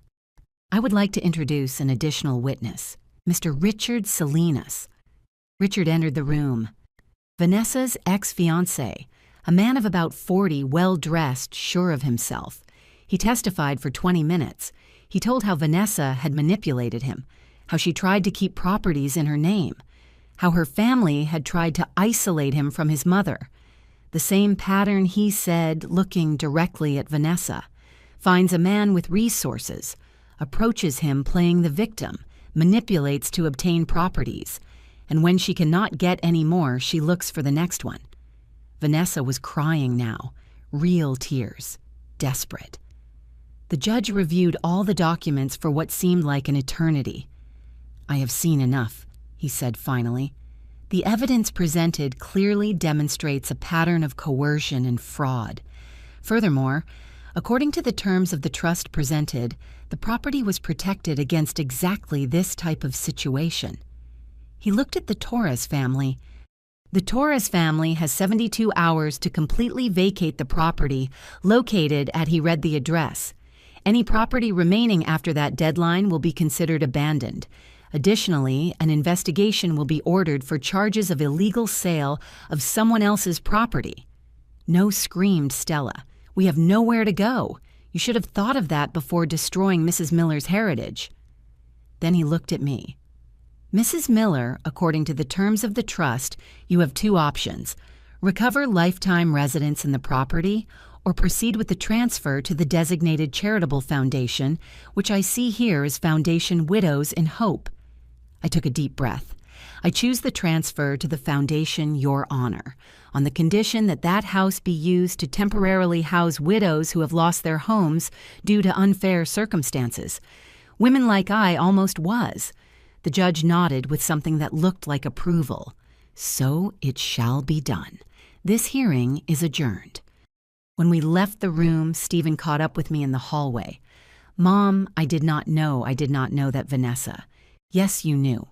I would like to introduce an additional witness, Mr. Richard Salinas. Richard entered the room. Vanessa's ex-fiancé, a man of about 40, well-dressed, sure of himself. He testified for 20 minutes. He told how Vanessa had manipulated him, how she tried to keep properties in her name, how her family had tried to isolate him from his mother. The same pattern, he said, looking directly at Vanessa. Finds a man with resources, approaches him playing the victim, manipulates to obtain properties, and when she cannot get any more, she looks for the next one. Vanessa was crying now, real tears, desperate. The judge reviewed all the documents for what seemed like an eternity. I have seen enough, he said finally. The evidence presented clearly demonstrates a pattern of coercion and fraud. Furthermore, according to the terms of the trust presented, the property was protected against exactly this type of situation. He looked at the Torres family. The Torres family has 72 hours to completely vacate the property located at, he read the address. Any property remaining after that deadline will be considered abandoned. Additionally, an investigation will be ordered for charges of illegal sale of someone else's property. No, screamed Stella. We have nowhere to go. You should have thought of that before destroying Mrs. Miller's heritage. Then he looked at me. Mrs. Miller, according to the terms of the trust, you have two options. Recover lifetime residence in the property or proceed with the transfer to the designated charitable foundation, which I see here as Foundation Widows in Hope. I took a deep breath. I choose the transfer to the foundation, Your Honor, on the condition that that house be used to temporarily house widows who have lost their homes due to unfair circumstances. Women like I almost was. The judge nodded with something that looked like approval. So it shall be done. This hearing is adjourned. When we left the room, Stephen caught up with me in the hallway. Mom, I did not know that Vanessa. Yes, you knew.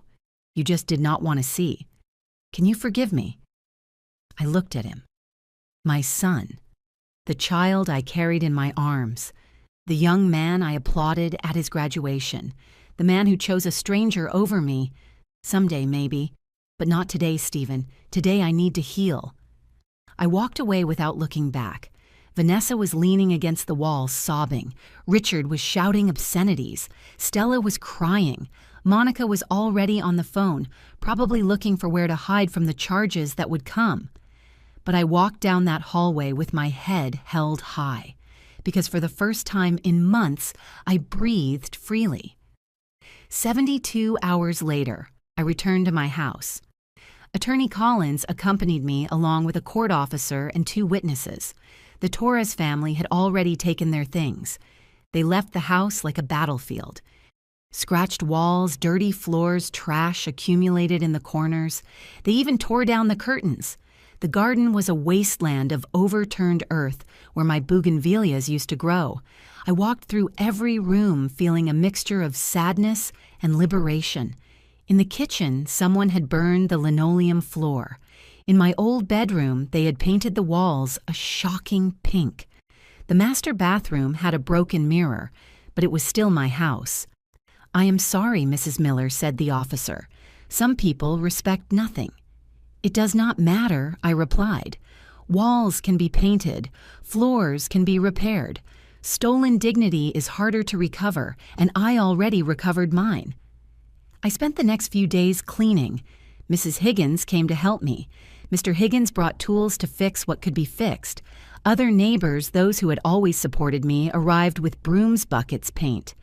You just did not want to see. Can you forgive me?" I looked at him. My son. The child I carried in my arms. The young man I applauded at his graduation. The man who chose a stranger over me. Someday, maybe. But not today, Stephen. Today I need to heal. I walked away without looking back. Vanessa was leaning against the wall, sobbing. Richard was shouting obscenities. Stella was crying. Monica was already on the phone, probably looking for where to hide from the charges that would come. But I walked down that hallway with my head held high, because for the first time in months, I breathed freely. 72 hours later, I returned to my house. Attorney Collins accompanied me along with a court officer and 2 witnesses. The Torres family had already taken their things. They left the house like a battlefield. Scratched walls, dirty floors, trash accumulated in the corners. They even tore down the curtains. The garden was a wasteland of overturned earth where my bougainvilleas used to grow. I walked through every room feeling a mixture of sadness and liberation. In the kitchen, someone had burned the linoleum floor. In my old bedroom, they had painted the walls a shocking pink. The master bathroom had a broken mirror, but it was still my house. "I am sorry, Mrs. Miller," said the officer. "Some people respect nothing." "It does not matter," I replied. "Walls can be painted, floors can be repaired. Stolen dignity is harder to recover, and I already recovered mine." I spent the next few days cleaning. Mrs. Higgins came to help me. Mr. Higgins brought tools to fix what could be fixed. Other neighbors, those who had always supported me, arrived with brooms, buckets, paint.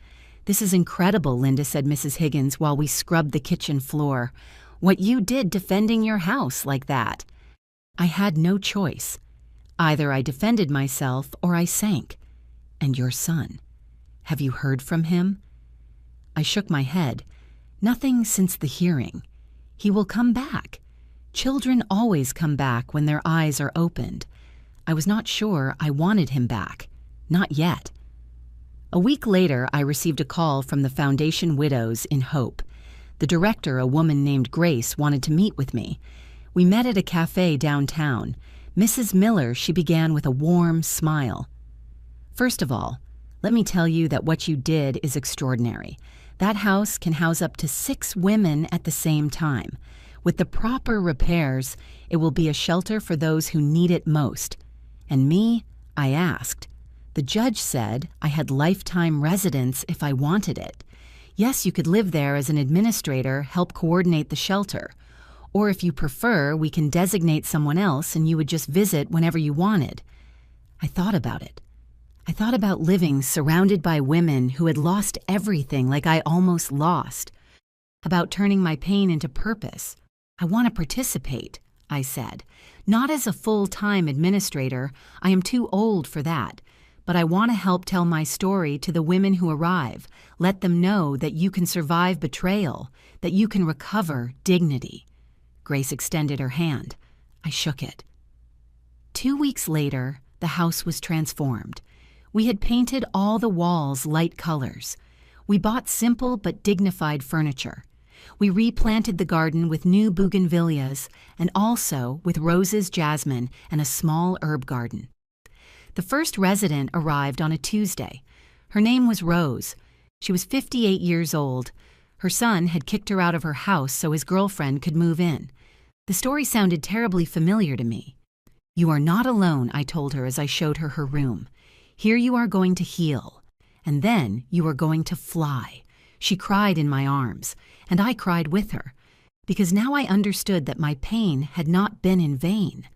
"This is incredible," Linda said, Mrs. Higgins, while we scrubbed the kitchen floor. "What you did defending your house like that." I had no choice. Either I defended myself or I sank. "And your son? Have you heard from him?" I shook my head. "Nothing since the hearing. He will come back. Children always come back when their eyes are opened. I was not sure I wanted him back. Not yet." A week later, I received a call from the Foundation Widows in Hope. The director, a woman named Grace, wanted to meet with me. We met at a cafe downtown. "Mrs. Miller," she began with a warm smile. "First of all, let me tell you that what you did is extraordinary. That house can house up to 6 women at the same time. With the proper repairs, it will be a shelter for those who need it most. And me, I asked. The judge said I had lifetime residence if I wanted it. Yes, you could live there as an administrator, help coordinate the shelter. Or if you prefer, we can designate someone else and you would just visit whenever you wanted." I thought about it. I thought about living surrounded by women who had lost everything like I almost lost. About turning my pain into purpose. "I want to participate," I said. "Not as a full-time administrator, I am too old for that. But I want to help tell my story to the women who arrive, let them know that you can survive betrayal, that you can recover dignity." Grace extended her hand. I shook it. 2 weeks later, the house was transformed. We had painted all the walls light colors. We bought simple but dignified furniture. We replanted the garden with new bougainvilleas and also with roses, jasmine, and a small herb garden. The first resident arrived on a Tuesday. Her name was Rose. She was 58 years old. Her son had kicked her out of her house so his girlfriend could move in. The story sounded terribly familiar to me. "You are not alone," I told her as I showed her her room. "Here you are going to heal, and then you are going to fly." She cried in my arms, and I cried with her, because now I understood that my pain had not been in vain.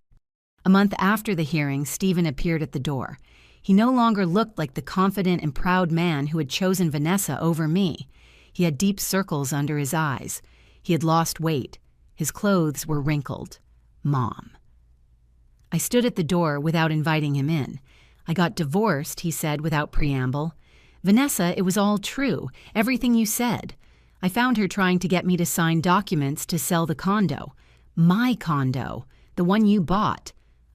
A month after the hearing, Stephen appeared at the door. He no longer looked like the confident and proud man who had chosen Vanessa over me. He had deep circles under his eyes. He had lost weight. His clothes were wrinkled. Mom. I stood at the door without inviting him in. "I got divorced," he said without preamble. "Vanessa, it was all true, everything you said. I found her trying to get me to sign documents to sell the condo. My condo, the one you bought.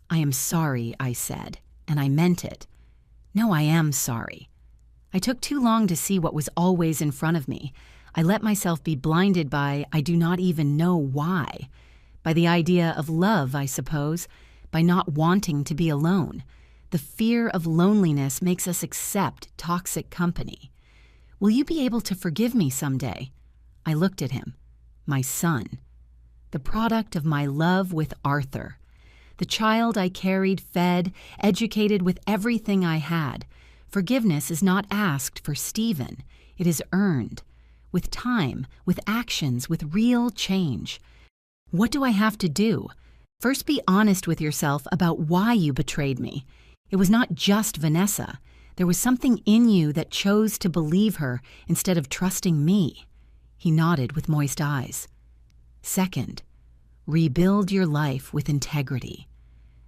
I am sorry," I said, and I meant it. No, I am sorry. I took too long to see what was always in front of me. I let myself be blinded by I do not even know why. by the idea of love, I suppose, by not wanting to be alone. The fear of loneliness makes us accept toxic company. Will you be able to forgive me someday? I looked at him. My son. The product of my love with Arthur. The child I carried, fed, educated with everything I had. Forgiveness is not asked for Stephen. It is earned. With time, with actions, with real change. What do I have to do? First, be honest with yourself about why you betrayed me. It was not just Vanessa. There was something in you that chose to believe her instead of trusting me. He nodded with moist eyes. Second, rebuild your life with integrity.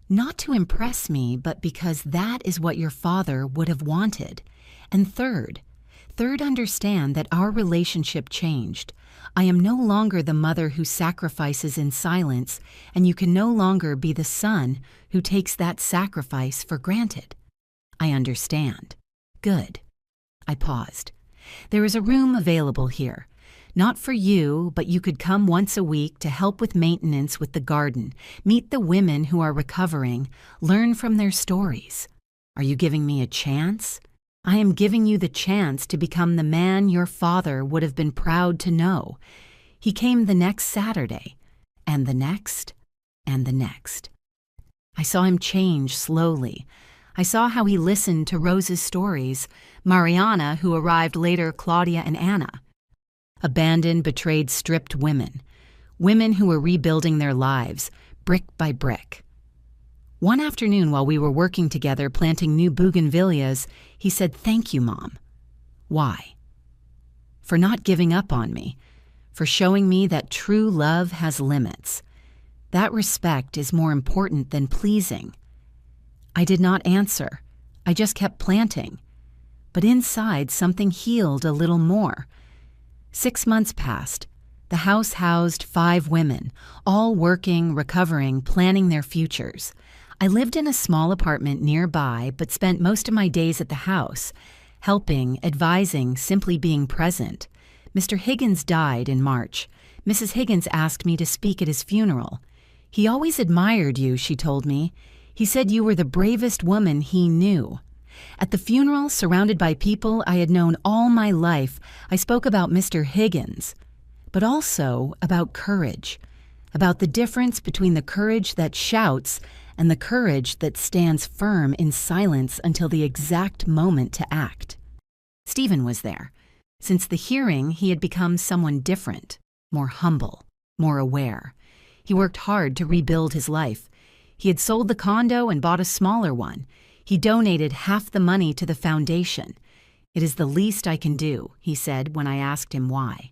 Not to impress me, but because that is what your father would have wanted. And third, understand that our relationship changed. I am no longer the mother who sacrifices in silence, and you can no longer be the son who takes that sacrifice for granted. I understand. Good. I paused. There is a room available here. Not for you, but you could come once a week to help with maintenance with the garden, meet the women who are recovering, learn from their stories. Are you giving me a chance? I am giving you the chance to become the man your father would have been proud to know. He came the next Saturday, and the next, and the next. I saw him change slowly. I saw how he listened to Rose's stories, Mariana, who arrived later, Claudia and Anna. Abandoned, betrayed, stripped women. Women who were rebuilding their lives, brick by brick. One afternoon while we were working together planting new bougainvilleas, he said, "Thank you, Mom." Why? For not giving up on me, for showing me that true love has limits. That respect is more important than pleasing. I did not answer. I just kept planting. But inside, something healed a little more. 6 months passed. The house housed 5 women, all working, recovering, planning their futures. I lived in a small apartment nearby, but spent most of my days at the house, helping, advising, simply being present. Mr. Higgins died in March. Mrs. Higgins asked me to speak at his funeral. He always admired you, she told me. He said you were the bravest woman he knew. At the funeral, surrounded by people I had known all my life, I spoke about Mr. Higgins, but also about courage, about the difference between the courage that shouts and the courage that stands firm in silence until the exact moment to act. Stephen was there. Since the hearing, he had become someone different, more humble, more aware. He worked hard to rebuild his life. He had sold the condo and bought a smaller one. He donated half the money to the foundation. "It is the least I can do," he said when I asked him why.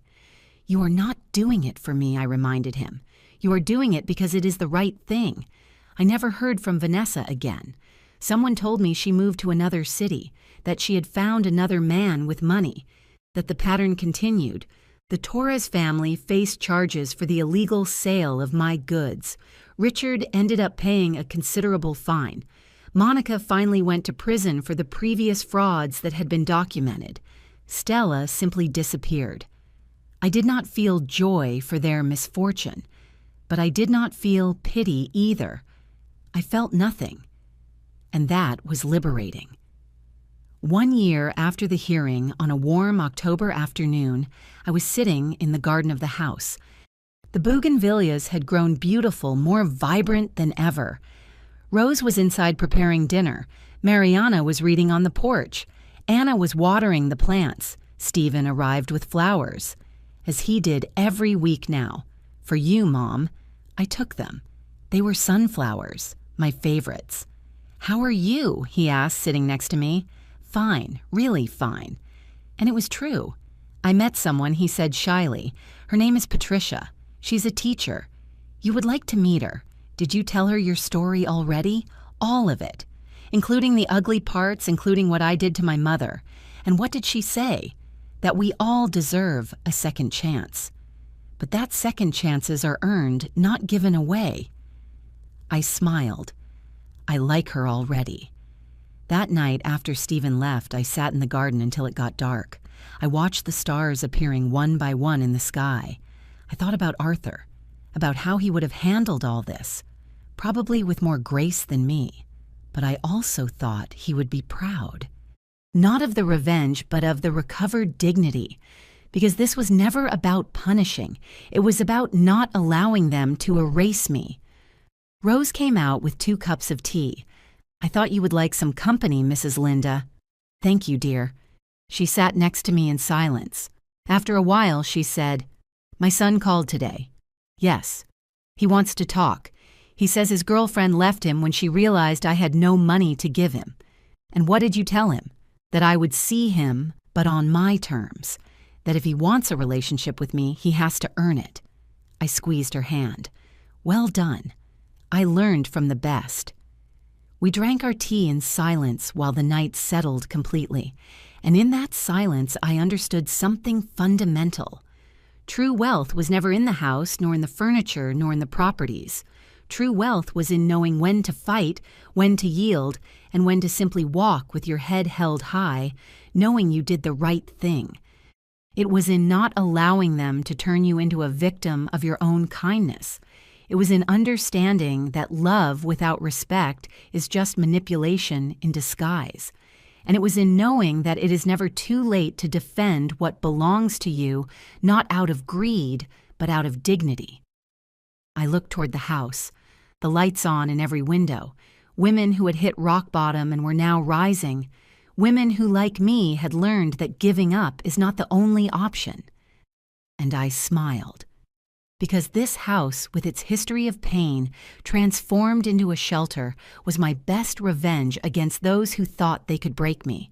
"You are not doing it for me," I reminded him. "You are doing it because it is the right thing." I never heard from Vanessa again. Someone told me she moved to another city, that she had found another man with money, that the pattern continued. The Torres family faced charges for the illegal sale of my goods. Richard ended up paying a considerable fine. Monica finally went to prison for the previous frauds that had been documented. Stella simply disappeared. I did not feel joy for their misfortune, but I did not feel pity either. I felt nothing, and that was liberating. 1 year after the hearing, on a warm October afternoon, I was sitting in the garden of the house. The bougainvilleas had grown beautiful, more vibrant than ever. Rose was inside preparing dinner. Mariana was reading on the porch. Anna was watering the plants. Stephen arrived with flowers, as he did every week now. "For you, Mom." I took them. They were sunflowers, my favorites. "How are you?" he asked, sitting next to me. "Fine, really fine." And it was true. I met someone, he said shyly. "Her name is Patricia. She's a teacher. You would like to meet her. Did you tell her your story already? All of it, including the ugly parts, including what I did to my mother. And what did she say? That we all deserve a second chance. But that second chances are earned, not given away." I smiled. I like her already. That night after Stephen left, I sat in the garden until it got dark. I watched the stars appearing one by one in the sky. I thought about Arthur, about how he would have handled all this, probably with more grace than me. But I also thought he would be proud. Not of the revenge, but of the recovered dignity. Because this was never about punishing. It was about not allowing them to erase me. Rose came out with 2 cups of tea. "I thought you would like some company, Mrs. Linda." "Thank you, dear." She sat next to me in silence. After a while, she said, "My son called today." "Yes. He wants to talk. He says his girlfriend left him when she realized I had no money to give him." "And what did you tell him?" "That I would see him, but on my terms. That if he wants a relationship with me, he has to earn it." I squeezed her hand. "Well done. I learned from the best." We drank our tea in silence while the night settled completely, and in that silence I understood something fundamental. True wealth was never in the house, nor in the furniture, nor in the properties. True wealth was in knowing when to fight, when to yield, and when to simply walk with your head held high, knowing you did the right thing. It was in not allowing them to turn you into a victim of your own kindness. It was in understanding that love without respect is just manipulation in disguise. And it was in knowing that it is never too late to defend what belongs to you, not out of greed, but out of dignity. I looked toward the house, the lights on in every window, women who had hit rock bottom and were now rising, women who, like me, had learned that giving up is not the only option. And I smiled. Because this house, with its history of pain, transformed into a shelter, was my best revenge against those who thought they could break me.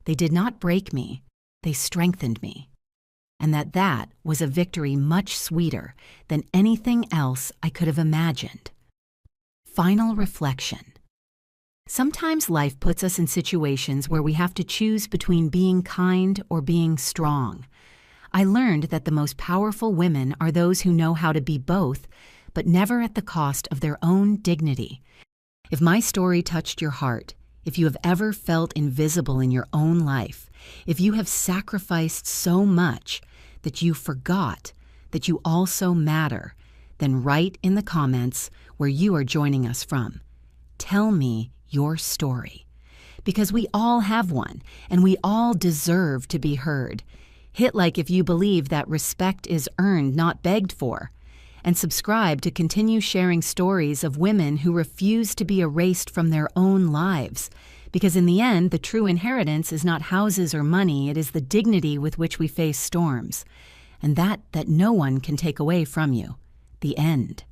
They did not break me, they strengthened me. And that was a victory much sweeter than anything else I could have imagined. Final reflection. Sometimes life puts us in situations where we have to choose between being kind or being strong. I learned that the most powerful women are those who know how to be both, but never at the cost of their own dignity. If my story touched your heart, if you have ever felt invisible in your own life, if you have sacrificed so much that you forgot that you also matter, then write in the comments where you are joining us from. Tell me your story. Because we all have one, and we all deserve to be heard. Hit like if you believe that respect is earned, not begged for. And subscribe to continue sharing stories of women who refuse to be erased from their own lives. Because in the end, the true inheritance is not houses or money, it is the dignity with which we face storms. And that no one can take away from you. The end.